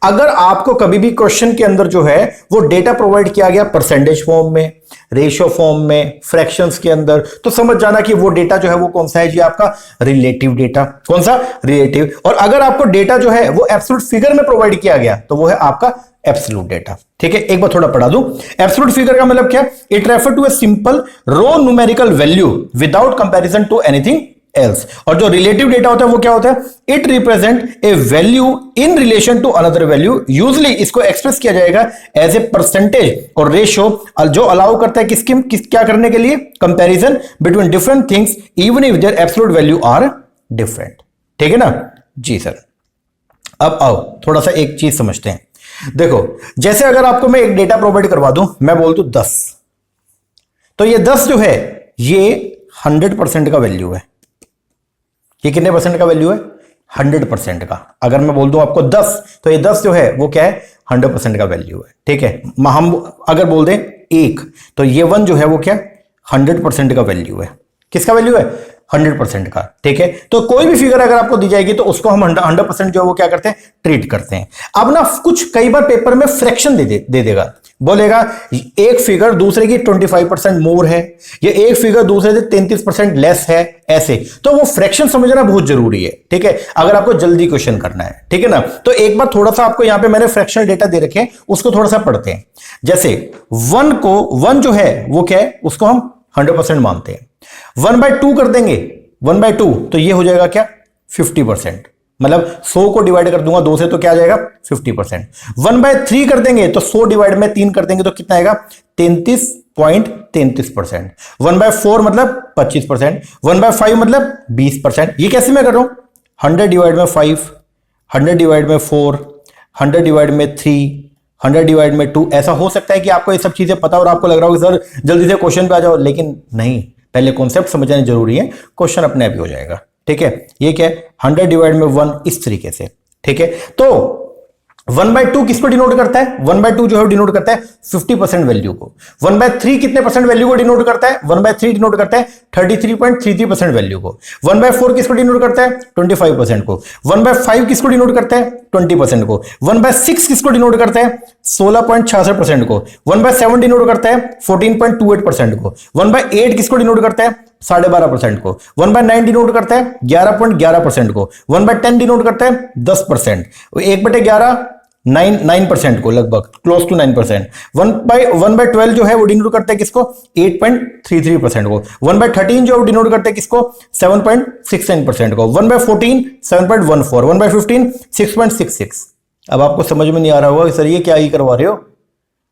अगर आपको कभी भी क्वेश्चन के अंदर जो है वो डेटा प्रोवाइड किया गया परसेंटेज फॉर्म में, रेशियो फॉर्म में, फ्रैक्शंस के अंदर, तो समझ जाना कि वो डेटा जो है वो कौन सा है जी? आपका रिलेटिव डेटा। कौन सा? रिलेटिव। और अगर आपको डेटा जो है वो एब्सोल्यूट फिगर में प्रोवाइड किया गया तो वो है आपका एब्सोल्यूट डेटा। ठीक है, एक बार थोड़ा पढ़ा दूं। एब्सोल्यूट फिगर का मतलब क्या? It refer to a simple raw numerical value without comparison to anything else. और जो रिलेटिव डेटा होता है वो क्या होता है? It represent a value in relation to another value. Usually इसको एक्सप्रेस किया जाएगा एज ए परसेंटेज और रेशियो जो अलाउ करता है क्या करने के लिए? Comparison between different things even if their absolute value are different. ठीक है ना जी सर। अब आओ थोड़ा सा एक चीज समझते हैं। देखो, जैसे अगर आपको मैं एक डेटा प्रोवाइड करवा दूं, मैं बोल दूं 10, तो ये 10 जो है ये 100% का वैल्यू है। ये कितने परसेंट का वैल्यू है? 100% का। अगर मैं बोल दूं आपको 10, तो ये 10 जो है वो क्या है? 100% का वैल्यू है। ठीक है, हम अगर बोल दें 1, तो ये 1 जो है वो क्या? 100% का वैल्यू है। किसका वैल्यू है? 100% का, ठीक है। तो कोई भी फिगर अगर आपको दी जाएगी तो उसको हम 100% जो है वो क्या करते हैं, ट्रीट करते हैं। अब ना कुछ कई बार पेपर में फ्रैक्शन दे देगा, बोलेगा एक फिगर दूसरे की 25% मोर है, या एक फिगर दूसरे से 33% लेस है, ऐसे। तो वो फ्रैक्शन समझना बहुत जरूरी है, ठीक है, अगर आपको जल्दी क्वेश्चन करना है, ठीक है ना। तो एक बार थोड़ा सा आपको यहां पे मैंने फ्रैक्शनल डेटा दे रखे हैं, उसको थोड़ा सा पढ़ते हैं। जैसे 1 जो है वो क्या है, उसको हम 100% मानते हैं। 1/2 कर देंगे, 1/2 तो ये हो जाएगा क्या, 50%। मतलब 100 को डिवाइड कर दूंगा 2 से तो क्या आ जाएगा, 50%। 1/3 कर देंगे तो 100 डिवाइड में 3 कर देंगे तो कितना आएगा, 33.33%। 1/4 मतलब 25%। 1/5 मतलब 20%। ये कैसे मैं कर रहा हूं, 100 डिवाइड में 5, 100 डिवाइड में 4, 100 डिवाइड में 3, 100 डिवाइड में 2। ऐसा हो सकता है कि आपको ये सब चीजें पता और आपको लग रहा हो कि सर जल्दी से क्वेश्चन पे आ जाओ, लेकिन नहीं, पहले कॉन्सेप्ट समझना जरूरी है, क्वेश्चन अपने आप ही हो जाएगा, ठीक है। ये क्या है, 100 डिवाइड में 1, इस तरीके से, ठीक है। तो 1/2 किसको डिनोट करता है, 1/2 जो है डिनोट करता है 50% वैल्यू को। 1/3 कितने परसेंट वैल्यू को डिनोट करता है, 1/3 डिनोट करता है 33.33% वैल्यू को। 1/4 किसको डिनोट करता है, 25% को। 1/5 किसको डिनोट करता है, 20% को। 1/6 किसको डिनोट करता है, 16.66% को। 1/7 डिनोट करता है 14.28% को। 1/8 किसको डिनोट करता है, 12.5% को। 1/9 डिनोट करता है 11.11% को। 1/10 डिनोट करता है 10%। 1/11 9% को, लगभग क्लोज टू 9%। 1/12 जो है वो डिनोट करता है किसको, 8.33% को। 1/13 जो डिनोट करता है किसको, 7.69% को। 1/14 7.14। 1/15 6.66। अब आपको समझ में नहीं आ रहा होगा सर ये क्या ही करवा रहे हो,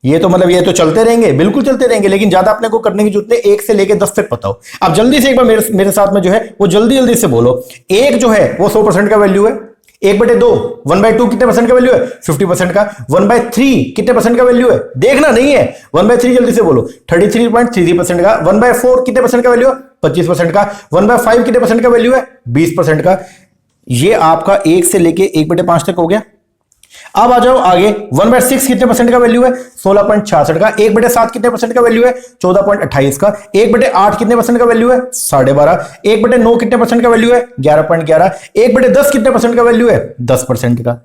ये तो मतलब ये तो चलते रहेंगे, बिल्कुल चलते रहेंगे, लेकिन ज्यादा अपने को करने की जरूरत नहीं, 1 से लेके 10 तक पता हो। अब जल्दी से एक बार मेरे साथ में जो है वो जल्दी से बोलो। 1 जो है वो 100% का वैल्यू है। 1/2 1/2 कितने परसेंट का वैल्यू है, 50% का। 1/3 कितने परसेंट का वैल्यू है, देखना नहीं है। 1/3 जल्दी से बोलो, 33.33% का। 1/4 कितने परसेंट का वैल्यू है, 25% का। 1/5 कितने परसेंट का वैल्यू है, 20% का। ये आपका 1 से लेके 1/5 तक हो गया। अब आ जाओ आगे, 1/6 कितने परसेंट का वैल्यू है, 16.66 का। 1/7 कितने परसेंट का वैल्यू है, 14.28 का। 1/8 कितने परसेंट का वैल्यू है, 12.5। 1/9 कितने परसेंट का वैल्यू है, 11.11। 1/10 कितने परसेंट का वैल्यू है, 10% का।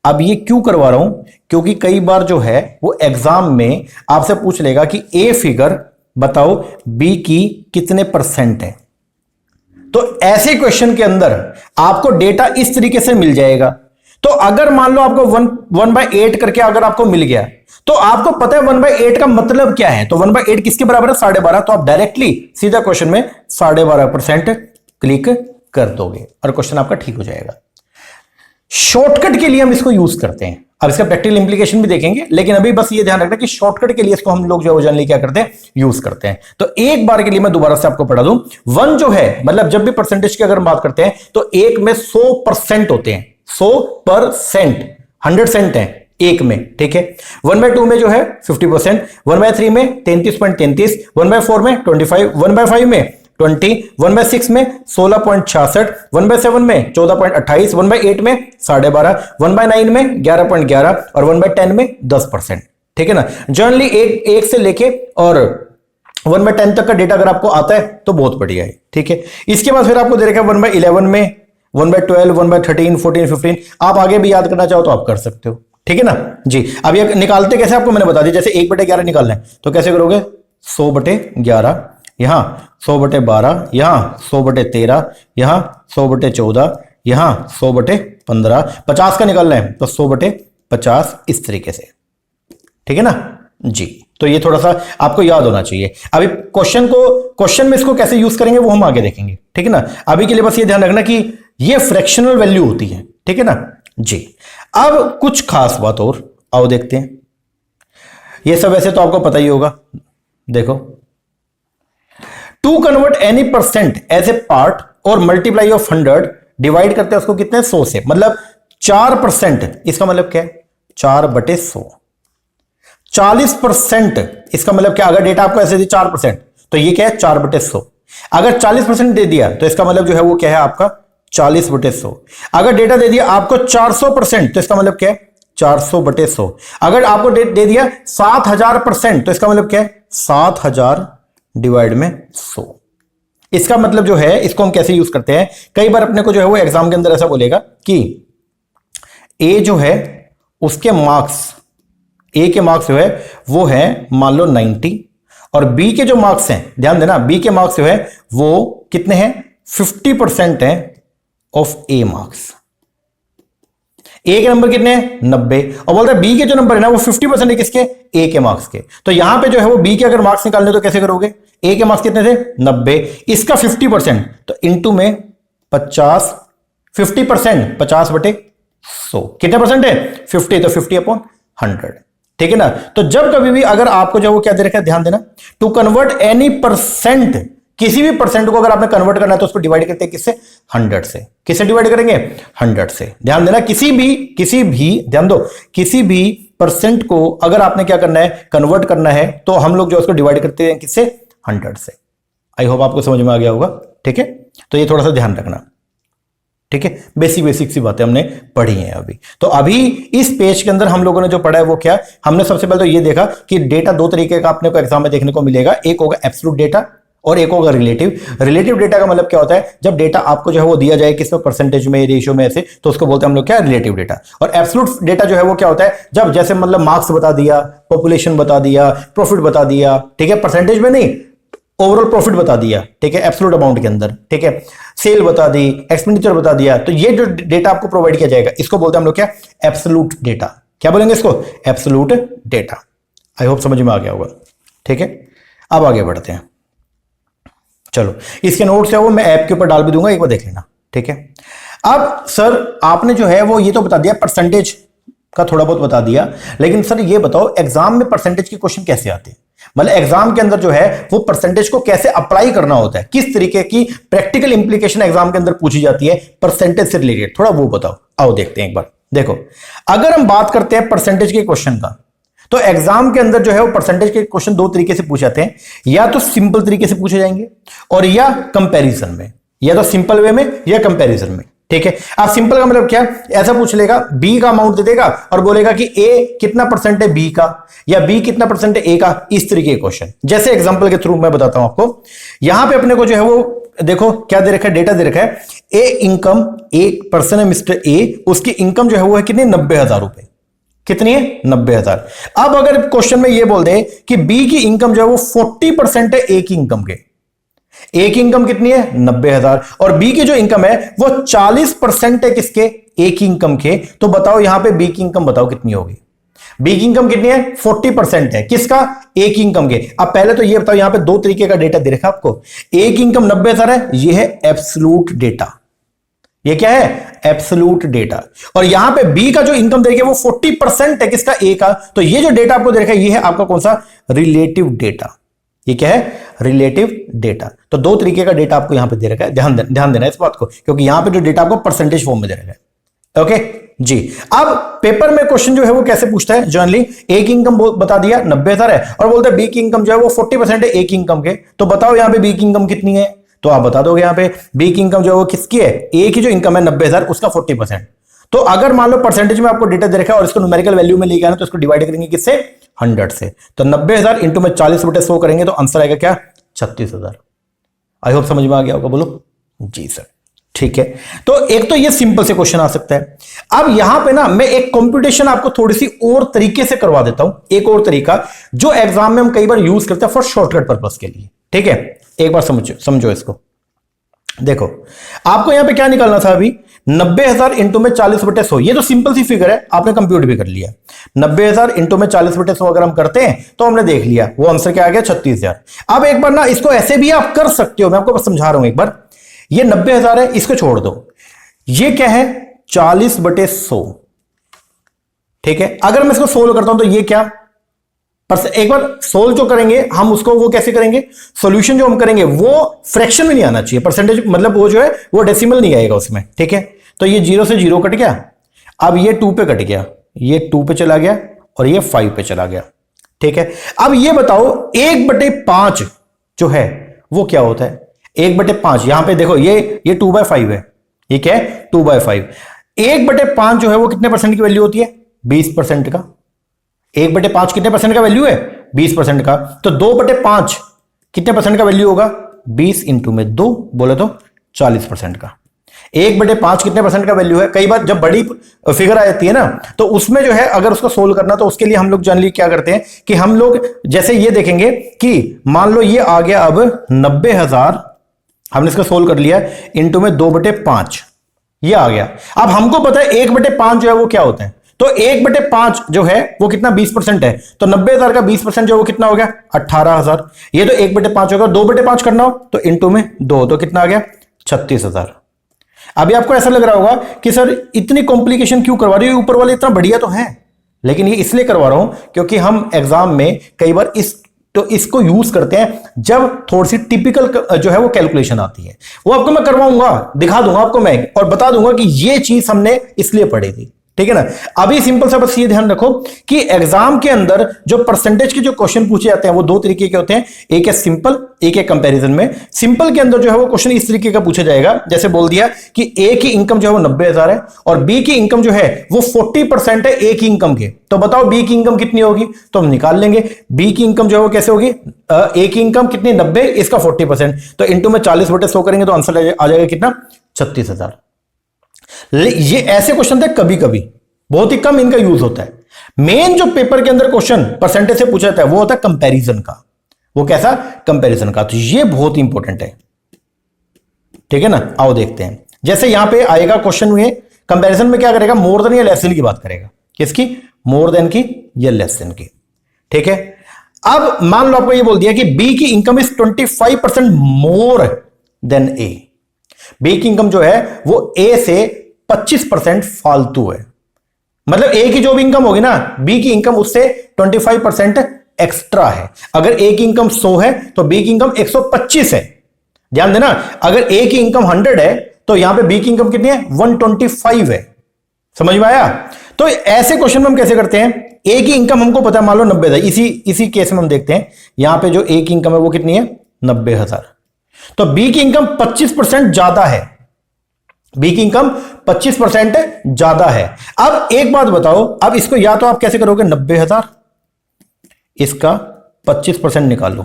अब ये क्यों करवा रहा हूं, क्योंकि कई बार जो है वो एग्जाम में आपसे पूछ लेगा कि ए फिगर बताओ बी की कितने परसेंट है। तो ऐसे क्वेश्चन के अंदर आपको डेटा इस तरीके से मिल जाएगा। तो अगर मान लो आपको 1/8 करके अगर आपको मिल गया, तो आपको पता है 1/8 का मतलब क्या है। तो 1/8 किसके बराबर है, 12.5। तो आप डायरेक्टली सीधा क्वेश्चन में 12.5% क्लिक कर दोगे और क्वेश्चन आपका ठीक हो जाएगा। शॉर्टकट के लिए हम इसको यूज करते हैं, अब इसका प्रैक्टिकल इंप्लीकेशन भी देखेंगे, लेकिन अभी बस ये ध्यान रखना कि शॉर्टकट के लिए इसको हम लोग जो है जनरली क्या करते हैं, यूज करते हैं। तो एक बार के लिए मैं दोबारा से आपको पढ़ा दूं। 1 जो है मतलब जब भी परसेंटेज की अगर बात करते हैं तो एक में 100% होते हैं, 100%, 100 सेंट है एक में, ठीक है। 1/2 में जो है 50%, 1/3 में 33.33, 1/4 में 25, 1/5 में 20, 1/6 में 16.66, 1/7 में 14.28, 1/8 में 12.5, 1/9 में 11.11 और 1/10 में 10%, ठीक है ना। जनरली एक से लेके और 1/10 तक का डेटा अगर आपको आता है तो बहुत बढ़िया है, ठीक है। इसके बाद फिर आपको दे रखा है 1/11 में, 1/12, 1/13, 14, 15। आप आगे भी याद करना चाहो तो आप कर सकते हो, ठीक है ना जी। अब ये निकालते कैसे आपको मैंने बता दिया। जैसे 1/11 निकालना है तो कैसे करोगे, 100/11, यहां 100/12, यहां 100/13, यहां 100/14, यहां 100/15। 50 का निकालना है तो 100/50, इस तरीके से, ठीक है ना जी। तो ये थोड़ा सा आपको याद होना चाहिए। अभी क्वेश्चन में इसको कैसे यूज करेंगे वो हम आगे देखेंगे, ठीक है ना। अभी के लिए बस ये ध्यान रखना कि ये फ्रैक्शनल वैल्यू होती है, ठीक है ना जी। अब कुछ खास बात और आओ देखते हैं। ये सब वैसे तो आपको पता ही होगा। देखो, to convert any percent as a part और मल्टीप्लाई ऑफ 100, डिवाइड करते हैं उसको कितने, 100 से। मतलब 4%, इसका मतलब क्या है, 4/100। 40%, इसका मतलब क्या, अगर डेटा आपको ऐसे दी 4% तो ये क्या है, 4/100। अगर 40% दे दिया तो इसका मतलब जो है वो क्या है आपका, 40/100। अगर डेटा दे दिया आपको 400% तो इसका मतलब क्या है, 400/100। अगर आपको दे दिया 7000% तो इसका मतलब क्या है, 7000 डिवाइड में 100। इसका मतलब जो है इसको हम कैसे यूज करते हैं, कई बार अपने को जो है वो एग्जाम के अंदर ऐसा बोलेगा कि ए जो है उसके मार्क्स, ए के मार्क्स जो है वो है मान लो 90 और बी के जो मार्क्स हैं, ध्यान देना, बी के मार्क्स जो है वो कितने हैं, 50% है ऑफ ए मार्क्स। ए के नंबर कितने हैं 90 और बोलता है बी के जो नंबर है ना वो 50% है किसके, ए के मार्क्स के। तो यहां पे जो है वो बी के अगर मार्क्स निकालने तो कैसे करोगे, ए के मार्क्स कितने थे 90, इसका 50% तो इंटू में 50, 50% 50/100 कितने परसेंट है 50, तो 50/100, ठीक है ना। तो जब कभी भी अगर आपको जो वो क्या दे रखा है, ध्यान देना, टू कन्वर्ट एनी परसेंट, किसी भी परसेंट को अगर आपने कन्वर्ट करना है तो उसको डिवाइड करते हैं किससे, 100 से। किससे डिवाइड करेंगे 100 से। ध्यान देना, किसी भी ध्यान दो, किसी भी परसेंट को अगर आपने क्या करना है कन्वर्ट करना है तो हम लोग जो उसको डिवाइड करते हैं किससे, 100 से। आई होप आपको समझ में आ गया होगा, ठीक है। तो ये थोड़ा सा ध्यान रखना, ठीक है, बेसिक सी बातें हमने पढ़ी हैं अभी। तो अभी इस पेज के अंदर हम लोगों ने जो पढ़ा है वो क्या, हमने सबसे पहले तो ये देखा कि डेटा दो तरीके का अपने को एग्जाम में देखने को मिलेगा, एक होगा एब्सोल्यूट डेटा और एक होगा रिलेटिव। रिलेटिव डेटा का मतलब क्या होता है, जब डेटा आपको जो है वो दिया जाए किस में, परसेंटेज में, रेशियो में, ऐसे, तो उसको बोलते हैं हम लोग क्या, रिलेटिव डेटा। और एब्सोल्यूट डेटा जो है वो क्या होता है, जब जैसे मतलब मार्क्स बता दिया, पॉपुलेशन बता दिया, प्रॉफिट बता दिया, ठीक है, परसेंटेज में नहीं, ओवरऑल प्रॉफिट बता दिया, ठीक है, एब्सोल्यूट अमाउंट के अंदर, ठीक है, सेल बता दी, एक्सपेंडिचर बता दिया, तो ये जो डेटा आपको प्रोवाइड किया जाएगा इसको बोलते हैं हम लोग क्या, एब्सोल्यूट डेटा। क्या बोलेंगे इसको, एब्सोल्यूट डेटा। आई होप समझ में आ गया होगा, ठीक है। अब आगे बढ़ते हैं, चलो इसके नोट्स है वो मैं ऐप के ऊपर डाल भी दूंगा, एक बार देख लेना, ठीक है। अब सर आपने जो है वो ये तो बता दिया, परसेंटेज का थोड़ा बहुत बता दिया, लेकिन सर ये बताओ एग्जाम में परसेंटेज के क्वेश्चन कैसे आते हैं, मतलब एग्जाम के अंदर जो है वो परसेंटेज को कैसे अप्लाई करना होता है, किस तरीके की प्रैक्टिकल इंप्लीकेशन एग्जाम के अंदर पूछी जाती है परसेंटेज से रिलेटेड, थोड़ा वो बताओ। आओ देखते हैं एक बार। देखो अगर हम बात करते हैं परसेंटेज के क्वेश्चन का, तो एग्जाम के अंदर जो है वो परसेंटेज के क्वेश्चन दो तरीके से पूछे जाते हैं, या तो सिंपल तरीके से पूछे जाएंगे और या कंपैरिजन में, या तो सिंपल वे में या कंपैरिजन में, ठीक है। अब सिंपल का मतलब क्या, ऐसा पूछ लेगा, बी का अमाउंट दे देगा और बोलेगा कि ए कितना परसेंट है बी का, या बी कितना परसेंट है ए का, इस तरीके के क्वेश्चन। जैसे एग्जांपल के थ्रू मैं बताता हूं आपको, यहां पे अपने को जो है वो देखो क्या दे रखा है, डेटा दे रखा है, ए इनकम, एक पर्सन है मिस्टर ए, उसकी इनकम जो है वो है कितनी, 90,000 रुपए। कितनी है, 90,000। अब अगर क्वेश्चन में ये बोल दे कि बी की इनकम जो है वो 40% है ए की इनकम के, ए की इनकम कितनी है 90,000 और बी की जो इनकम है वो 40% है किसके, ए की इनकम के, तो बताओ यहां पे बी की इनकम बताओ कितनी होगी। बी की इनकम कितनी है 40% है किसका, ए की इनकम के। अब पहले तो ये बताओ, यहां पे दो तरीके का डेटा दे रखा आपको, ए की इनकम 90,000 है, ये है एब्सोल्यूट डेटा, ये क्या है एब्सोल्यूट डेटा, और यहां पे बी का जो इनकम देखिए वो 40% है किसका, ए का, तो ये जो डेटा आपको देखा ये है आपका कौन सा, रिलेटिव डेटा। ये क्या है, रिलेटिव डेटा। तो दो तरीके का डेटा आपको यहां पे दे रखा है, ध्यान देना इस बात को, क्योंकि यहां पे जो डेटा आपको परसेंटेज फॉर्म में दे रखा है, ओके जी। अब पेपर में क्वेश्चन जो है वो कैसे पूछता है, जनरली ए की इनकम बता दिया 90,000 है और बोलता है बी की इनकम जो है वो 40% है ए की इनकम के, तो बताओ यहां पे बी की इनकम कितनी है, तो आप बता दोगे यहां पे बी की इनकम जो है वो किसकी है, ए की जो इनकम है 90,000 उसका 40%। तो अगर मान लो परसेंटेज में आपको डेटा दे रखा है और इसको न्यूमेरिकल वैल्यू में लेके आना, तो इसको डिवाइड करेंगे किससे, 100 से। तो 90,000 इंटू में 40/100 करेंगे तो आंसर आएगा क्या, 36,000। आई होप समझ में आ गया होगा, बोलो जी सर, ठीक है। तो एक तो ये सिंपल से क्वेश्चन आ सकता है। अब यहां पे ना मैं एक कंप्यूटेशन आपको थोड़ी सी और तरीके से करवा देता हूं, एक और तरीका जो एग्जाम में हम कई बार यूज करते हैं फॉर शॉर्टकट पर्पस के लिए, ठीक है। एक बार समझो इसको। देखो आपको यहां पे क्या निकालना था अभी, 90,000 इंटू में 40/100, ये तो सिंपल सी फिगर है, आपने कंप्यूट भी कर लिया। 90,000 इंटू में 40/100 अगर हम करते हैं तो हमने देख लिया वो आंसर क्या आ गया, 36,000। अब एक बार ना इसको ऐसे भी आप कर सकते हो, मैं आपको बस समझा रहा हूं एक बार। ये 90,000 है, इसको छोड़ दो, ये क्या है 40/100, ठीक है। अगर मैं इसको सोल्व करता हूं तो ये क्या, एक बार सोल्व जो करेंगे हम उसको वो कैसे करेंगे, सॉल्यूशन जो हम करेंगे वो फ्रैक्शन में नहीं आना चाहिए, परसेंटेज मतलब वो जो है वो डेसिमल नहीं आएगा उसमें, ठीक है। तो ये 0 से 0 कट गया, अब ये 2 पे कट गया, ये 2 पे चला गया और ये 5 पे चला गया, ठीक है। अब ये बताओ 1/5 जो है वो क्या होता है, 1/5 यहां पे देखो ये 2/5 है, ये क्या है 2/5। 1/5 जो है वो कितने परसेंट की वैल्यू होती है, 20% का। 1/5 कितने परसेंट का वैल्यू है, 20% का। तो 2/5 कितने परसेंट का वैल्यू होगा, 20 इंटू में 2 बोले तो 40% का। 1/5 कितने परसेंट का वैल्यू है? कई बार जब बड़ी फिगर आ जाती है ना, तो उसमें जो है अगर उसको सोल्व करना, तो उसके लिए हम लोग जनरली क्या करते हैं कि हम लोग जैसे ये देखेंगे कि मान लो ये आ गया अब 90,000, हमने इसको सोल्व कर लिया, इंटू में 2/5 ये आ गया। अब हमको पता है 1/5 जो है वो क्या होता है, तो 1/5 जो है वो कितना 20% है, तो 90,000 का 20% जो है वो कितना हो गया 18,000। ये तो 1/5 होगा, 2/5 करना हो तो इंटू में 2, तो कितना आ गया 36,000। अभी आपको ऐसा लग रहा होगा कि सर इतनी कॉम्प्लिकेशन क्यों करवा रही हो, ऊपर वाले इतना बढ़िया तो है, लेकिन ये इसलिए करवा रहा हूं क्योंकि हम एग्जाम में कई बार इसको यूज करते हैं जब थोड़ी सी टिपिकल जो है वो कैलकुलेशन आती है। वो आपको मैं करवाऊंगा, दिखा दूंगा आपको मैं, और बता दूंगा कि ये चीज हमने इसलिए पढ़ी थी, ठीक है ना। अभी सिंपल सा बस ये ध्यान रखो कि एग्जाम के अंदर जो परसेंटेज के जो क्वेश्चन पूछे जाते हैं वो दो तरीके के होते हैं, एक है सिंपल, एक है कंपैरिजन में। सिंपल के अंदर जो है वो क्वेश्चन इस तरीके का पूछा जाएगा, जैसे बोल दिया कि ए की इनकम जो है वो 90,000 है और बी की इनकम जो है वो 40% है ए की इनकम के, तो बताओ बी की इनकम कितनी होगी, तो हम निकाल लेंगे बी की इनकम जो है वो कैसे होगी, ए की इनकम कितनी 90, इसका 40%, तो इंटू में 40/100 करेंगे तो आंसर आ जाएगा कितना 36,000। ये ऐसे क्वेश्चन थे, कभी कभी बहुत ही कम इनका यूज होता है। मेन जो पेपर के अंदर क्वेश्चन परसेंटेज से पूछा जाता है वो होता है कंपैरिजन का। वो कैसा, कंपैरिजन का, तो ये बहुत इंपॉर्टेंट है, ठीक है ना। आओ देखते हैं, जैसे यहां पे आएगा क्वेश्चन में कंपैरिजन में क्या करेगा, मोर देन या लेस देन की बात करेगा, किसकी, मोर देन की या लेस देन की, ठीक है। अब मान लो आपको ये बोल दिया कि बी की income is 25% more than A, B की इनकम जो है वो ए से 25% फालतू है, मतलब ए की जो भी इनकम होगी ना, बी की इनकम उससे 25% एक्स्ट्रा है। अगर ए की इनकम 100 है तो बी की इनकम 125 है, ध्यान देना। अगर ए की इनकम 100 है तो यहां पे बी की इनकम कितनी है 125 है, समझ में आया। तो ऐसे क्वेश्चन में हम कैसे करते हैं, ए की इनकम हमको पता है मान लो 90,000, इसी केस में हम देखते हैं यहां पे जो ए की इनकम है वो कितनी है 90,000, तो बी की इनकम 25% ज्यादा है, बी की इनकम 25% ज्यादा है। अब एक बात बताओ, अब इसको या तो आप कैसे करोगे 90,000 इसका 25% निकाल लो,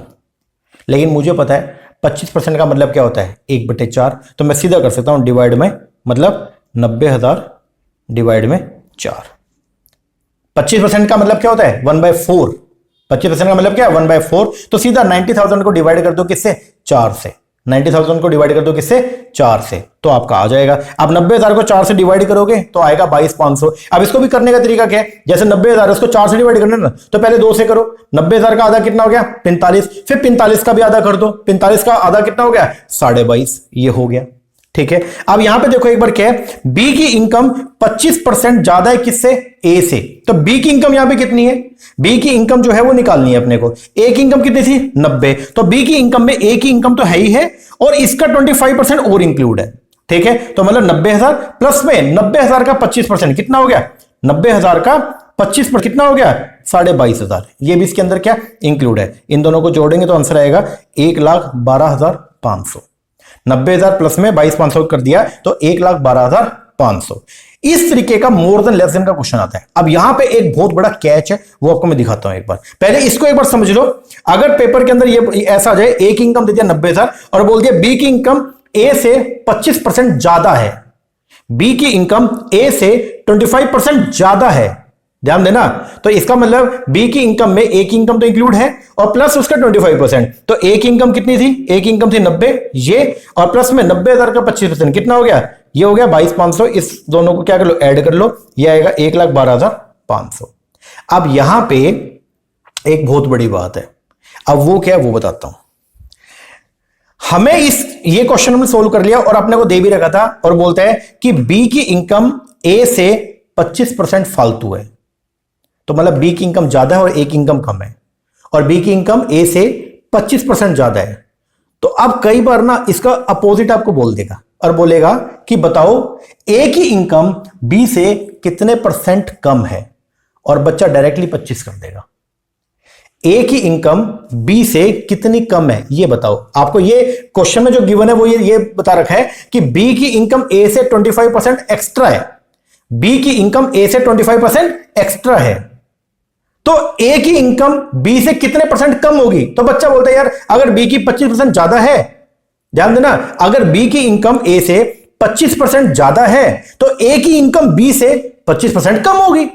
लेकिन मुझे पता है 25% का मतलब क्या होता है 1/4, तो मैं सीधा कर सकता हूं डिवाइड में, मतलब 90,000 डिवाइड में 4। 25% का मतलब क्या होता है 1/4, 25% का मतलब क्या है 1/4, तो सीधा 90,000 को डिवाइड कर दो किससे 4 से, 90,000 को डिवाइड कर दो किससे 4 से, तो आपका आ जाएगा। अब 90,000 को 4 से डिवाइड करोगे तो आएगा 22,500। अब इसको भी करने का तरीका क्या है, जैसे 90,000 उसको 4 से डिवाइड करना ना, तो पहले 2 से करो, 90,000 का आधा कितना हो गया 45, फिर 45 का भी आधा कर दो, 45 का आधा कितना हो गया 22.5, ये हो गया, ठीक है। अब यहां पे देखो एक बार क्या है, बी की इनकम 25% ज्यादा है किससे, ए से, तो बी की इनकम यहां पे कितनी है, बी की इनकम जो है वो निकालनी है अपने को। ए की इनकम कितनी थी 90, तो बी की इनकम में ए की इनकम तो है ही है और इसका 25% और इंक्लूड है, ठीक है। तो मतलब 90,000 प्लस में 90,000 का 25% कितना हो गया, 90,000 का 25% कितना हो गया 22,500, ये भी इसके अंदर क्या इंक्लूड है। इन दोनों को जोड़ेंगे तो आंसर आएगा 1,12,500। 90,000 प्लस में 22,500 कर दिया तो 1,12,500। इस तरीके का मोर देन लेस देन का क्वेश्चन आता है। अब यहां पे एक बहुत बड़ा कैच है, वो आपको मैं दिखाता हूं एक बार, पहले इसको एक बार समझ लो। अगर पेपर के अंदर ये ऐसा आ जाए, ए की इनकम दे दिया 90,000 और बोल दिया बी की इनकम ए से 25% ज्यादा है, बी की इनकम ए से 25% ज्यादा है, ध्यान देना। तो इसका मतलब बी की इनकम में ए की इनकम तो इंक्लूड है और प्लस उसका 25%, तो ए की इनकम कितनी थी, ए की इनकम थी 90 ये, और प्लस में 90,000 का 25% कितना हो गया, ये हो गया 22,500। इस दोनों को क्या कर लो, ऐड कर लो, ये आएगा 1,12,500। अब यहां पे एक बहुत बड़ी बात है, अब वो क्या है वो बताता हूं। हमें ये क्वेश्चन हमने सोल्व कर लिया और अपने को दे भी रखा था, और बोलता है कि बी की इनकम ए से 25% फालतू है, तो मतलब बी की इनकम ज्यादा है और ए की इनकम कम है, और बी की इनकम ए से 25% ज्यादा है। तो अब कई बार ना इसका अपोजिट आपको बोल देगा और बोलेगा कि बताओ ए की इनकम बी से कितने % कम है, और बच्चा डायरेक्टली 25 कर देगा। ए की इनकम बी से कितनी कम है ये बताओ। आपको ये क्वेश्चन में जो गिवन है वो ये बता रखा है कि बी की इनकम ए से 25% एक्स्ट्रा है, बी की इनकम ए से 25% एक्स्ट्रा है, तो ए की इनकम बी से कितने % कम होगी। तो बच्चा बोलता है यार अगर बी की 25% ज्यादा है ध्यान देना, अगर बी की इनकम ए से 25% ज्यादा है तो ए की इनकम बी से 25% कम होगी।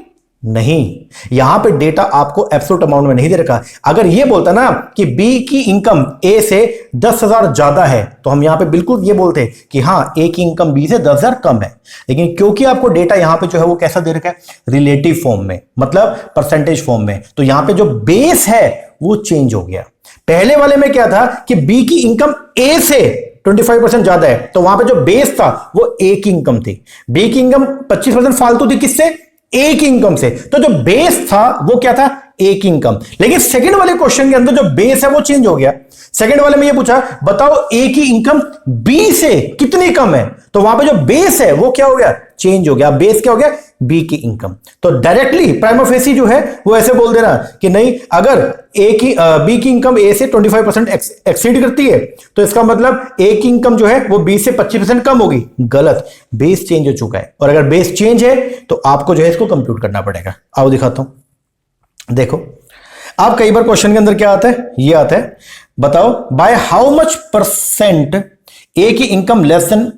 नहीं, यहां पे डेटा आपको एब्सोल्यूट अमाउंट में नहीं दे रखा। अगर ये बोलता ना कि बी की इनकम ए से 10,000 ज्यादा है तो हम यहां पे बिल्कुल ये बोलते कि हां ए की इनकम बी से 10,000 कम है। लेकिन क्योंकि आपको डेटा यहां पे जो है वो कैसा दे रखा है, रिलेटिव फॉर्म में, मतलब परसेंटेज फॉर्म में, तो यहां पे जो बेस है वो चेंज हो गया। पहले वाले में क्या था कि बी की इनकम ए से 25% ज्यादा है, तो वहां पे जो बेस था वो ए की इनकम थी। बी की इनकम 25% फालतू थी, किससे? ए की इनकम से। तो जो बेस था वो क्या था? ए की इनकम। लेकिन सेकंड वाले क्वेश्चन के अंदर जो बेस है वो चेंज हो गया। सेकंड वाले में ये पूछा, बताओ ए की इनकम बी से कितनी कम है, तो वहां पे जो बेस है वो क्या हो गया? चेंज हो गया। बेस क्या हो गया? बी की इनकम। तो डायरेक्टली प्राइमा फेसी जो है वो ऐसे बोल देना कि नहीं, अगर बी की इनकम ए से 25% एक्सीड करती है तो इसका मतलब ए की इनकम जो है वो बी से 25% कम होगी। गलत, बेस चेंज हो चुका है। और अगर बेस चेंज है तो आपको जो है इसको कंप्यूट करना पड़ेगा। आओ दिखाता हूं, देखो। आप कई बार क्वेश्चन के अंदर क्या आता है, ये आता है, बताओ by how much percent A की income less than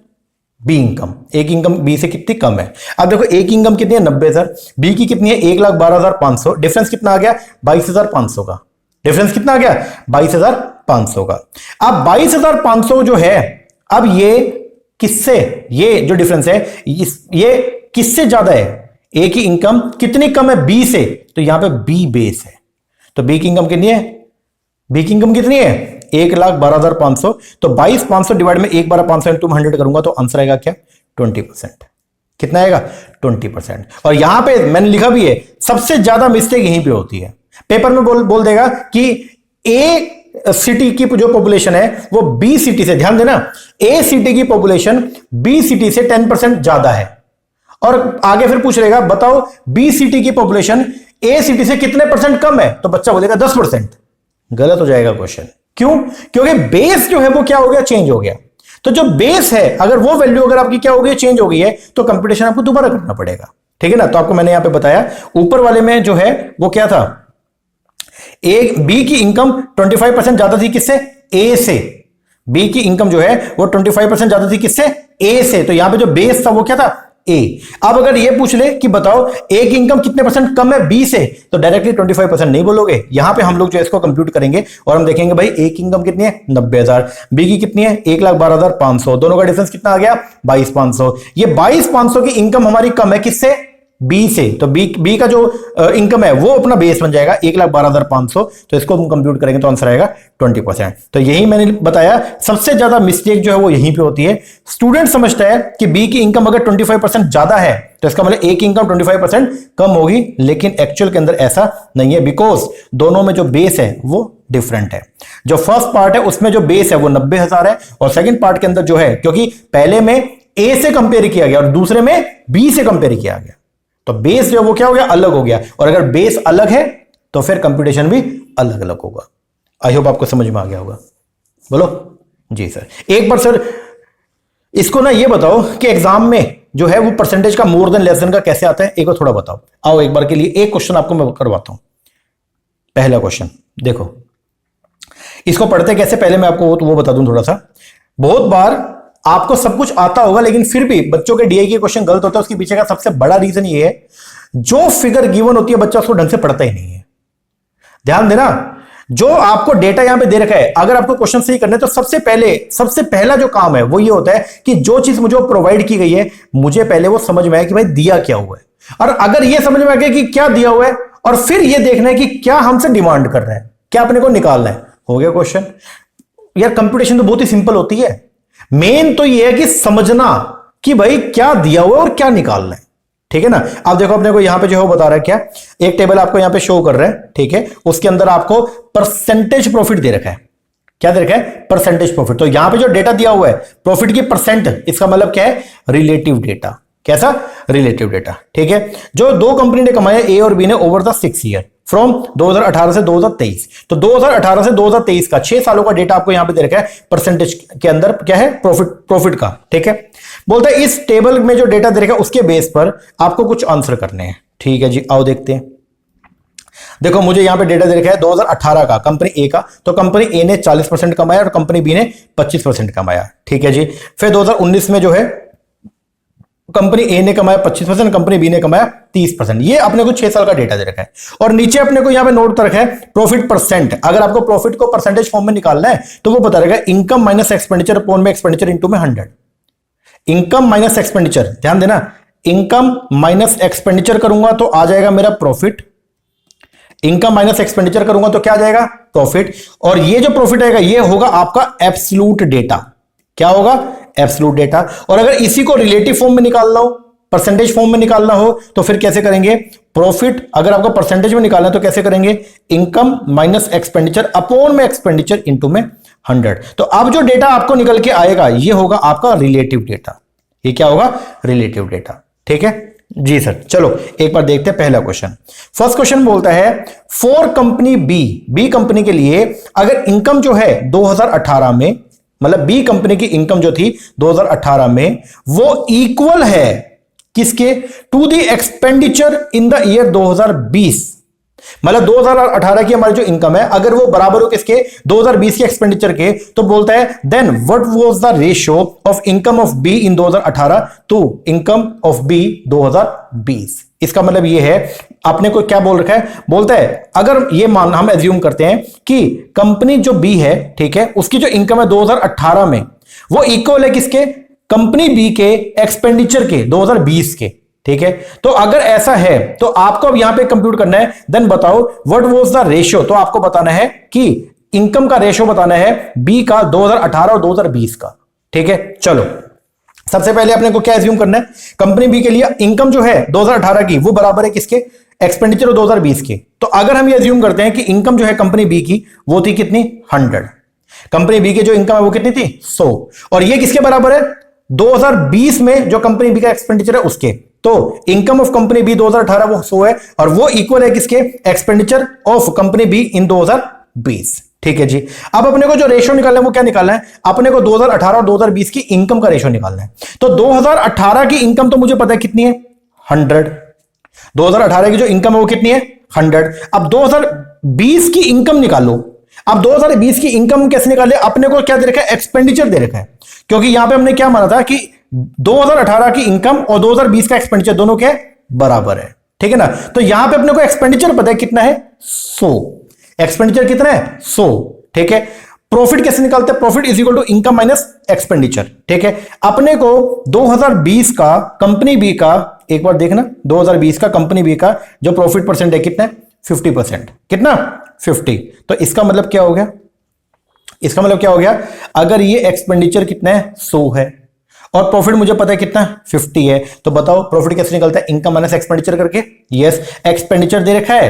B income. A की इनकम बी से कितनी कम है। अब देखो ए की इनकम कितनी है? 90,000। बी की कितनी है? 1,12,500। डिफरेंस कितना आ गया? 22,500 का। डिफरेंस कितना आ गया? 22,500 का। अब 22,500 जो है, अब ये किससे, ये जो डिफरेंस है ये किससे ज्यादा है? ए की इनकम कितनी कम है बी से, तो यहां पे बी बेस है। तो बी की इनकम कितनी है? बी की इनकम कितनी है? 1,12,500। तो 22,500 डिवाइड में 1,12,500 इंटू 100 करूंगा तो आंसर आएगा क्या? 20%। कितना आएगा? 20%। और यहां पे मैंने लिखा भी है, सबसे ज्यादा मिस्टेक यहीं पे होती है। पेपर में बोल देगा कि ए सिटी की जो पॉपुलेशन है वो बी सिटी से, ध्यान देना, ए सिटी की पॉपुलेशन बी सिटी से 10% ज्यादा है। और आगे फिर पूछ लेगा, बताओ बी सिटी की पॉपुलेशन ए सिटी से कितने परसेंट कम है, तो बच्चा बोलेगा 10%। गलत हो जाएगा क्वेश्चन। क्यों? क्योंकि बेस जो है वो क्या हो गया? चेंज हो गया। तो जो बेस है, अगर वो वैल्यू अगर आपकी क्या हो गई? चेंज हो गई है, तो कंप्यूटेशन आपको दोबारा करना पड़ेगा। ठीक है ना? तो आपको मैंने यहां पे बताया, ऊपर वाले में जो है वो क्या था, ए बी की इनकम 25% ज्यादा थी, किससे? ए से। बी की इनकम जो है वो 25% ज्यादा थी, किससे? ए से। तो यहां पे जो बेस था वो क्या था? ए। अब अगर ये पूछ ले कि बताओ ए की इनकम कितने परसेंट कम है बी से, तो डायरेक्टली 25% नहीं बोलोगे। यहां पे हम लोग जो है इसको कंप्यूट करेंगे और हम देखेंगे भाई ए की इनकम कितनी है? 90,000। बी की कितनी है? 1,12,500। दोनों का डिफरेंस कितना आ गया? 22,500। ये 22,500 की इनकम हमारी कम है, किससे? बी से। तो बी का जो इनकम है वो अपना बेस बन जाएगा 1,12,500। तो इसको हम कंप्यूट करेंगे तो आंसर आएगा 20%। तो यही मैंने बताया, सबसे ज्यादा मिस्टेक जो है वो यहीं पे होती है। स्टूडेंट समझता है कि बी की इनकम अगर 25% ज्यादा है तो इसका मतलब ए की इनकम 25% कम होगी, लेकिन एक्चुअल के अंदर ऐसा नहीं है, बिकॉज दोनों में जो बेस है वो डिफरेंट है। जो फर्स्ट पार्ट है उसमें जो बेस है वो 90,000 है, और सेकेंड पार्ट के अंदर जो है, क्योंकि पहले में ए से कंपेयर किया गया और दूसरे में बी से कंपेयर किया गया, तो बेस जो वो क्या हो गया? अलग हो गया। और अगर बेस अलग है तो फिर कंप्यूटेशन भी अलग अलग होगा। आई होप आपको समझ में आ गया होगा। बोलो जी सर। एक बार सर इसको ना ये बताओ कि एग्जाम में जो है वो परसेंटेज का मोर देन लेस देन का कैसे आता है, एक बार थोड़ा बताओ। आओ एक बार के लिए एक क्वेश्चन आपको मैं करवाता हूं। पहला क्वेश्चन देखो, इसको पढ़ते कैसे पहले मैं आपको वो बता दूं थोड़ा सा। बहुत बार आपको सब कुछ आता होगा लेकिन फिर भी बच्चों के डीआई के क्वेश्चन गलत होता है। उसके पीछे का सबसे बड़ा रीजन ये है, जो फिगर गिवन होती है बच्चा उसको ढंग से पढ़ता ही नहीं है। ध्यान देना, जो आपको डेटा यहां पे दे रखा है, अगर आपको क्वेश्चन सही करने तो सबसे पहला जो काम है वो ये होता है कि जो चीज मुझे प्रोवाइड की गई है मुझे पहले वो समझ में आए कि भाई दिया क्या हुआ है। और अगर ये समझ में आ गया कि क्या दिया हुआ है, और फिर ये देखना है कि क्या हमसे डिमांड कर रहे हैं, क्या अपने को निकालना है, हो गया क्वेश्चन। यार कंप्यूटेशन तो बहुत ही सिंपल होती है। मेन तो ये है कि समझना कि भाई क्या दिया हुआ है और क्या निकालना है। ठीक है ना? आप देखो अपने को यहां पे जो है वो बता रहा है क्या, एक टेबल आपको यहां पे शो कर रहा है, ठीक है, उसके अंदर आपको परसेंटेज प्रॉफिट दे रखा है। क्या दे रखा है? Percentage profit. तो यहां पे जो डेटा दिया हुआ है प्रॉफिट की परसेंट, इसका मतलब क्या है? Relative data. कैसा? Relative data. ठीक है, जो दो कंपनी ने कमाया ए और बी ने ओवर द 6 ईयर फ्रॉम 2018 से 2023। तो 2018 से 2023 का 6 सालों का डेटा आपको यहां पे दे रखा है। परसेंटेज के अंदर क्या है? प्रॉफिट का। ठीक है, बोलता है इस टेबल में जो डेटा दे रखा है उसके बेस पर आपको कुछ आंसर करने हैं। ठीक है जी, आओ देखते हैं। देखो मुझे यहां पे डेटा दे रखा है 2018 का कंपनी ए का, तो कंपनी ए ने 40% कमाया और कंपनी बी ने 25% कमाया। ठीक है जी। फिर 2019 में जो है कंपनी ए ने कमाया 25%, कंपनी बी ने कमाया 30%। ये अपने को 6 साल का डेटा दे रखा है। और नीचे अपने को यहां पे नोट कर रखा है प्रॉफिट परसेंट। अगर आपको प्रॉफिट को परसेंटेज फॉर्म में निकालना है तो वो बता रहेगा इनकम माइनस एक्सपेंडिचर अपॉन में एक्सपेंडिचर इनटू में 100। इनकम माइनस एक्सपेंडिचर, ध्यान देना, इनकम माइनस एक्सपेंडिचर करूंगा तो आ जाएगा मेरा प्रॉफिट। इनकम माइनस एक्सपेंडिचर करूंगा तो क्या आ जाएगा? प्रॉफिट। और ये जो प्रॉफिट आएगा ये होगा आपका एब्सोल्यूट डेटा। क्या होगा? Absolute data. और अगर इसी को रिलेटिव फॉर्म में निकालना हो, परसेंटेज फॉर्म में निकालना हो तो फिर कैसे करेंगे? प्रॉफिट अगर आपको परसेंटेज में निकालना है तो कैसे करेंगे? इनकम माइनस एक्सपेंडिचर अपॉन में एक्सपेंडिचर इनटू में 100। तो अब जो डेटा आपको निकल के आएगा ये होगा आपका रिलेटिव डेटा। ये क्या होगा? Relative data. ठीक है जी सर। चलो एक बार देखते हैं पहला क्वेश्चन। फर्स्ट क्वेश्चन बोलता है फॉर कंपनी बी कंपनी के लिए अगर इनकम जो है 2018 में, मतलब बी कंपनी की इनकम जो थी 2018 में वो इक्वल है किसके? To the expenditure in the year 2020। मतलब 2018 की हमारी जो इनकम है अगर वो बराबर हो किसके? 2020 के एक्सपेंडिचर के, तो बोलता है then what was the ratio of income of B in 2018 to income of B 2020। इसका मतलब ये है, आपने को क्या बोल रखा है? बोलता है अगर ये मान हम एज्यूम करते हैं कि कंपनी जो बी है, ठीक है, उसकी जो इनकम है 2018 में वो इक्वल है किसके? कंपनी बी के एक्सपेंडिचर के 2020 के। ठीक है, तो अगर ऐसा है तो आपको अब यहां पे कंप्यूट करना है। देन बताओ व्हाट वाज द रेशियो। तो आपको बताना है कि इनकम का रेशियो बताना है बी का 2018 और 2020 का। ठीक है, चलो सबसे पहले अपने को क्या एज्यूम करना है? कंपनी बी के लिए इनकम जो है 2018 की वो बराबर है किसके? एक्सपेंडिचर 2020 के। तो अगर हम ये एज्यूम करते हैं कि इनकम जो है कंपनी बी की वो थी कितनी? 100। कंपनी बी की जो इनकम है वो कितनी थी? 100। और ये किसके बराबर है? 2020 में जो कंपनी बी का एक्सपेंडिचर है उसके। तो इनकम ऑफ कंपनी बी 2018 वो 100 है और वो इक्वल है किसके? Expenditure of company be in 2020। ठीक है जी। अब अपने को जो रेशियो निकालना है वो क्या निकालना है? अपने को 2018 और 2020 की इनकम का रेशियो निकालना है। तो 2018 की इनकम तो मुझे पता है कितनी है? 100। 2018 की जो इनकम है वो कितनी है? 100। अब 2020 की इनकम निकालो। अब 2020 की इनकम कैसे निकाले? अपने को क्या दे रखा है? एक्सपेंडिचर दे रखा है, क्योंकि यहां पे हमने क्या माना था कि 2018 की इनकम और 2020 का एक्सपेंडिचर दोनों के बराबर है। ठीक है ना? तो यहां पे अपने को एक्सपेंडिचर पता है कितना है? 100। एक्सपेंडिचर कितना है? 100। ठीक है। प्रॉफिट कैसे निकालते हैं? Profit is equal to income minus expenditure. ठीक है। अपने को 2020 का कंपनी बी का, एक बार देखना, 2020 का कंपनी बी का जो प्रॉफिट परसेंट है कितना है? 50%। कितना? 50। तो इसका मतलब क्या हो गया? इसका मतलब क्या हो गया? अगर ये एक्सपेंडिचर कितना है? 100 है और प्रॉफिट मुझे पता है कितना? 50 है। तो बताओ प्रॉफिट कैसे निकलता है? इनकम माइनस एक्सपेंडिचर करके। यस, एक्सपेंडिचर दे रखा है,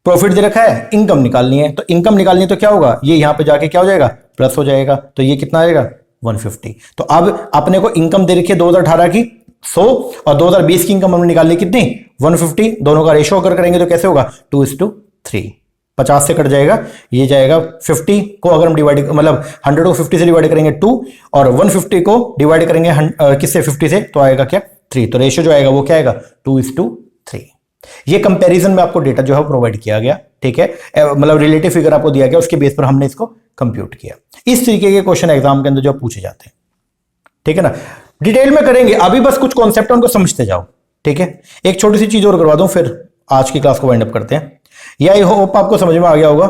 प्रॉफिट दे रखा है, इनकम निकालनी है। तो इनकम निकालनी है तो क्या होगा? ये यहां पे जाके क्या हो जाएगा? प्लस हो जाएगा। तो ये कितना आएगा? 150। तो अब अपने को इनकम दे रखी है 2018 की 100 और 2020 की इनकम हमने निकाली कितनी? 150। दोनों का रेशियो अगर करेंगे तो कैसे होगा? 2:3। 50 से कट जाएगा, ये जाएगा 50 को अगर हम डिवाइड, मतलब 100 को 50 से डिवाइड करेंगे 2 और 150 को डिवाइड करेंगे किससे? 50 से, तो आएगा क्या? 3। तो रेशियो जो आएगा वो क्या आएगा? 2:3। ये कंपैरिजन में आपको डेटा जो है प्रोवाइड किया गया। ठीक है, मतलब रिलेटिव फिगर आपको दिया गया, उसके बेस पर हमने इसको कंप्यूट किया। इस तरीके के क्वेश्चन एग्जाम के अंदर जो पूछे जाते हैं। ठीक है ना? डिटेल में करेंगे, अभी बस कुछ कॉन्सेप्ट उनको समझते जाओ। ठीक है, एक छोटी सी चीज और करवा दूं फिर आज की क्लास को वाइंड अप करते हैं। या आई होप आपको समझ में आ गया होगा।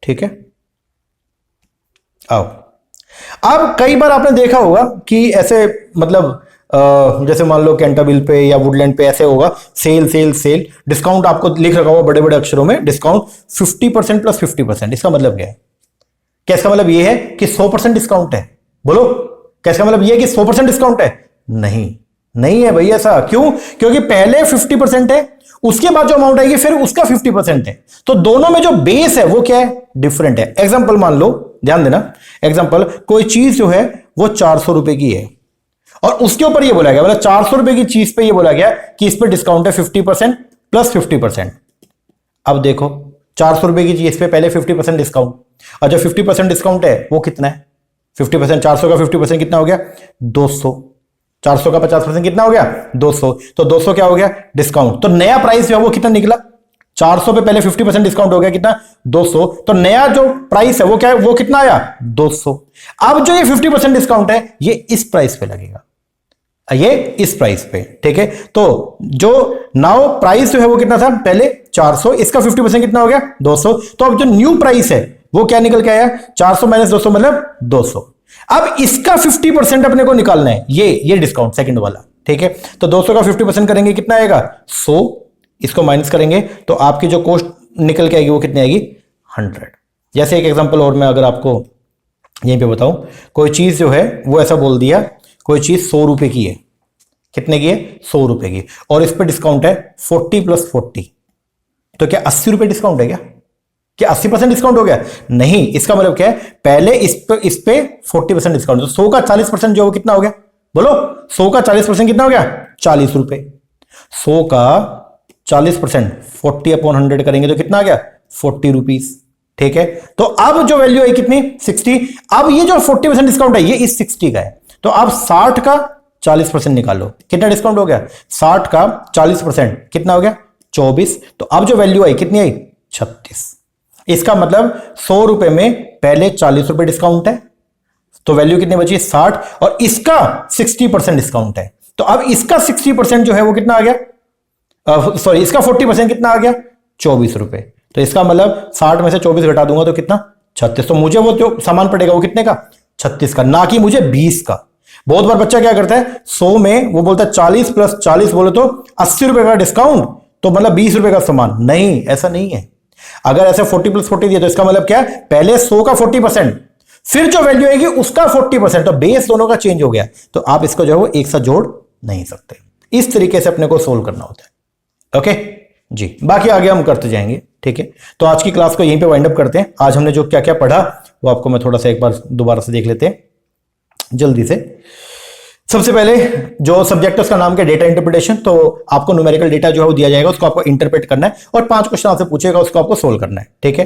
ठीक है, आओ। अब कई बार आपने देखा होगा कि ऐसे, मतलब जैसे मान लो कैंटाबिल पे या वुडलैंड पे ऐसे होगा सेल सेल सेल, डिस्काउंट आपको लिख रखा होगा बड़े बड़े अक्षरों में, डिस्काउंट 50% प्लस 50%। इसका मतलब क्या है? क्या इसका मतलब ये है कि 100% डिस्काउंट है? बोलो, क्या इसका मतलब ये है कि 100% डिस्काउंट है? नहीं, नहीं है भाई ऐसा। क्यों? क्योंकि पहले 50% है, उसके बाद जो अमाउंट आएगी फिर उसका 50% है। तो दोनों में जो बेस है वो क्या है? डिफरेंट है। एग्जांपल मान लो, ध्यान देना, एग्जांपल कोई चीज जो है वो 400 रुपए की है और उसके ऊपर ये बोला गया, मतलब 400 रुपए की चीज पे ये बोला गया कि इस पे डिस्काउंट है 50% प्लस 50%। अब देखो 400 रुपए की चीज पे पहले 50% डिस्काउंट, और जो 50% डिस्काउंट है वो कितना है? 50%, 400 का 50% कितना हो गया? 200। 400 का 50% कितना हो गया? 200। तो 200 क्या हो गया? डिस्काउंट। तो नया प्राइस जो है वो कितना निकला? 400 पे पहले 50% डिस्काउंट हो गया, कितना 200। तो नया जो प्राइस है वो क्या है, वो कितना आया 200। अब जो ये 50% डिस्काउंट है ये इस प्राइस पे लगेगा, ये इस प्राइस पे, ठीक है। तो जो नाउ प्राइस जो है वो कितना था पहले 400, इसका 50% कितना हो गया 200। तो अब जो न्यू प्राइस है वो क्या निकल के आया 400 माइनस 200 मतलब 200। अब इसका 50% अपने को निकालना है, ये डिस्काउंट सेकंड वाला, ठीक है। तो 200 का 50% करेंगे कितना आएगा 100, इसको माइनस करेंगे तो आपकी जो कॉस्ट निकल के आएगी वो कितनी आएगी 100। जैसे एक एग्जांपल और मैं अगर आपको यहीं पे बताऊं, कोई चीज जो है वो ऐसा बोल दिया, कोई चीज 100 रुपए की है, कितने की है 100 रुपए की, और इस पे डिस्काउंट है 40 + 40, तो क्या 80 रुपए डिस्काउंट है क्या 80% डिस्काउंट हो गया? नहीं, इसका मतलब क्या है, पहले इस पे 40% डिस्काउंट, तो 100 का 40% जो कितना हो गया, बोलो 100 का 40% कितना हो गया 40 रुपए। 100 का 40% 40/100 करेंगे तो कितना आ गया 40 रुपीज, ठीक है। तो अब जो वैल्यू है कितनी 60। अब ये जो 40% डिस्काउंट है ये इस 60 का है, तो अब 60 का 40% निकालो, कितना डिस्काउंट हो गया 60 का 40% कितना हो गया 24। तो अब जो वैल्यू आई कितनी आई 36। इसका मतलब 100 रुपए में पहले 40 रुपए डिस्काउंट है, तो वैल्यू कितनी बची 60, और इसका 60% डिस्काउंट है, तो अब इसका 60% जो है वो कितना आ गया, सॉरी इसका 40% कितना आ गया 24 रुपए। तो इसका मतलब 60 में से 24 घटा दूंगा तो कितना 36। तो मुझे वो जो सामान पड़ेगा वो कितने का 36 का, ना कि मुझे 20 का। बहुत बार बच्चा क्या करता है 100 में वो बोलता है 40 + 40 बोले तो 80 रुपए का डिस्काउंट, तो मतलब 20 रुपए का सामान। नहीं, ऐसा नहीं है। अगर ऐसे 40 + 40 दिया तो इसका मतलब क्या है, पहले 100 का 40%, फिर जो वैल्यू आएगी उसका 40%, तो बेस दोनों का चेंज हो गया, तो आप इसको जो है वो एक साथ जोड़ नहीं सकते। इस तरीके से अपने को सोल्व करना होता है। ओके जी, बाकी आगे हम करते जाएंगे, ठीक है। तो आज की क्लास को यहीं पे वाइंड अप करते हैं। आज हमने जो क्या क्या पढ़ा वो आपको मैं थोड़ा सा एक बार दोबारा से देख लेते हैं जल्दी से। सबसे पहले जो सब्जेक्ट है उसका नाम क्या, डेटा इंटरप्रिटेशन। तो आपको न्यूमेरिकल डेटा जो है वो दिया जाएगा, उसको आपको इंटरप्रेट करना है और 5 क्वेश्चन आपसे पूछेगा, उसको आपको सोल्व करना है, ठीक है।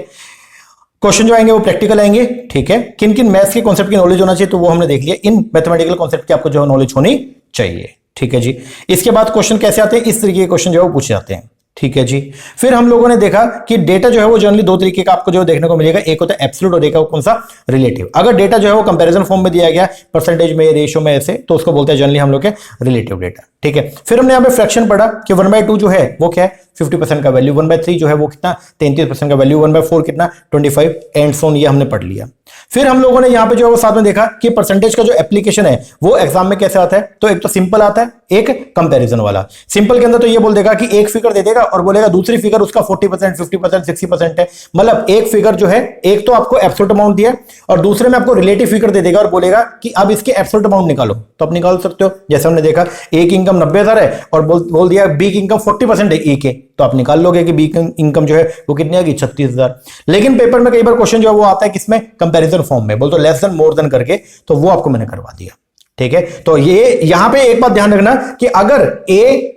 क्वेश्चन जो आएंगे वो प्रैक्टिकल आएंगे, ठीक है। किन किन मैथ्स के कॉन्सेप्ट की नॉलेज होना चाहिए तो वो हमने देख लिया। इन मैथमेटिकल कॉन्सेप्ट की आपको जो नॉलेज होनी चाहिए, ठीक है जी। इसके बाद क्वेश्चन कैसे आते हैं, इस तरीके के क्वेश्चन जो है वो पूछे जाते हैं, ठीक है जी। फिर हम लोगों ने देखा कि डेटा जो है वो जनरली 2 तरीके का आपको जो देखने को मिलेगा, एक होता है एब्सोल्यूट और एक कौन सा रिलेटिव। अगर डेटा जो है वो कंपैरिजन फॉर्म में दिया गया, परसेंटेज में, रेशियो में, ऐसे, तो उसको बोलते हैं जनरली हम लोग के रिलेटिव डेटा, ठीक है। फिर हमने यहाँ पे फ्रैक्शन पढ़ा कि 1/2 जो है वो क्या है 50% का वैल्यू, 1/3 जो है वो कितना 33% का वैल्यू, 1/4 कितना 25 एंड सो ऑन, ये हमने पढ़ लिया। फिर हम लोगों ने यहाँ पे जो है वो साथ में देखा कि परसेंटेज का जो एप्लीकेशन है वो एग्जाम में कैसे आता है। तो एक तो सिंपल आता है, एक कंपैरिजन वाला। सिंपल के अंदर तो ये बोल देगा कि एक फिगर दे देगा और बोलेगा दूसरी फिगर उसका 40%, 50%, 60% है। मतलब एक फिगर जो है, एक तो आपको एब्सोल्यूट अमाउंट दिया और दूसरे में आपको रिलेटिव फिगर दे देगा और बोलेगा कि अब इसके एब्सोल्यूट अमाउंट निकालो, तो आप निकाल सकते हो। जैसे हमने देखा एक इनकम 90,000 है और बोल दिया बी की इनकम 40% है ए के, तो आप निकाल लोगे कि बी की इनकम जो है वो कितनी आएगी 36,000। लेकिन पेपर में कई बार क्वेश्चन जो है वो आता है किसमें, कंपैरिजन फॉर्म में, बोल तो लेस देन मोर देन करके, तो वो आपको मैंने करवा दिया, ठीक है। तो ये यहां पे एक बात ध्यान रखना कि अगर ए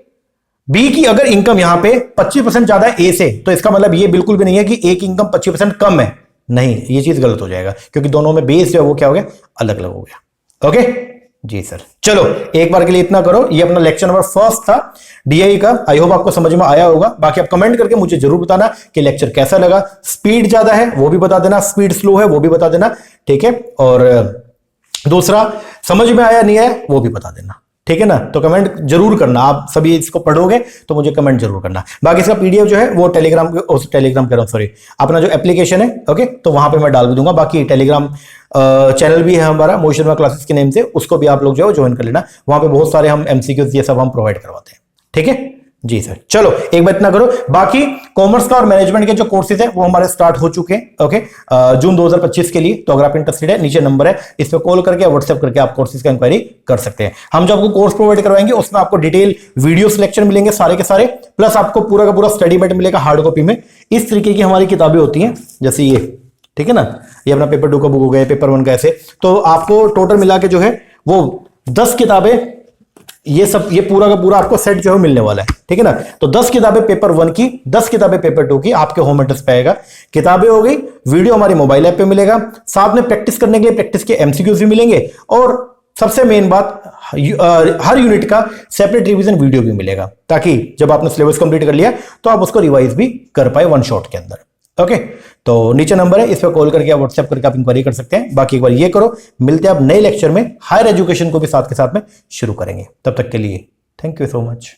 बी की अगर इनकम यहां पे 25% ज्यादा है ए से, तो इसका मतलब ये बिल्कुल भी नहीं है कि ए की इनकम 25% कम है, नहीं, ये चीज गलत हो जाएगा, क्योंकि दोनों में बेस जो है वो क्या हो गया अलग अलग हो गया। ओके जी सर, चलो एक बार के लिए इतना करो। ये अपना लेक्चर नंबर 1 था डीआई का। आई होप आपको समझ में आया होगा। बाकी आप कमेंट करके मुझे जरूर बताना कि लेक्चर कैसा लगा। स्पीड ज्यादा है वो भी बता देना, स्पीड स्लो है वो भी बता देना, ठीक है। और दूसरा समझ में आया नहीं आया वो भी बता देना, ठीक है ना। तो कमेंट जरूर करना, आप सभी इसको पढ़ोगे तो मुझे कमेंट जरूर करना। बाकी इसका पीडीएफ जो है वो टेलीग्राम कह रहा हूं, सॉरी, अपना जो एप्लीकेशन है, ओके, तो वहां पे मैं डाल भी दूंगा। बाकी टेलीग्राम चैनल भी है हमारा मोहित शर्मा क्लासेस के नेम से, उसको भी आप लोग जो है ज्वाइन कर लेना। वहां पे बहुत सारे हम एमसीक्यूज ये सब हम प्रोवाइड करवाते हैं, ठीक है जी सर। चलो एक बार इतना करो। बाकी कॉमर्स का और मैनेजमेंट के जो कोर्सेज है वो हमारे स्टार्ट हो चुके हैं, ओके, जून 2025 के लिए। तो अगर आप इंटरेस्टेड है, नीचे नंबर है, इस पे कॉल करके व्हाट्सएप करके आप कोर्सेज का इंक्वायरी कर सकते हैं। हम जो आपको कोर्स प्रोवाइड करवाएंगे उसमें आपको डिटेल वीडियो लेक्चर मिलेंगे सारे के सारे, प्लस आपको पूरा का पूरा स्टडी मेट मिलेगा हार्ड कॉपी में। इस तरीके की हमारी किताबें होती हैं, जैसे ये, ठीक है ना, ये अपना पेपर 2 का बुक हो गया, पेपर 1 का ऐसे। तो आपको टोटल मिला के जो है वो 10 किताबें, ये सब, ये पूरा का पूरा आपको सेट जो है मिलने वाला है, ठीक है ना। तो 10 किताबें पेपर 1 की, 10 किताबें पेपर 2 की आपके होम एड्रेस पे आएगा। किताबें हो गई, वीडियो हमारी मोबाइल ऐप पे मिलेगा, साथ में प्रैक्टिस करने के लिए प्रैक्टिस के एमसीक्यूज भी मिलेंगे, और सबसे मेन बात, हर यूनिट का सेपरेट रिवीजन वीडियो भी मिलेगा, ताकि जब आपने सिलेबस कंप्लीट कर लिया तो आप उसको रिवाइज भी कर पाए वन शॉट के अंदर। ओके, तो नीचे नंबर है, इस पर कॉल करके आप व्हाट्सएप करके आप इंक्वायरी कर सकते हैं। बाकी एक बार ये करो, मिलते हैं आप नए लेक्चर में, हायर एजुकेशन को भी साथ के साथ में शुरू करेंगे। तब तक के लिए थैंक यू सो मच।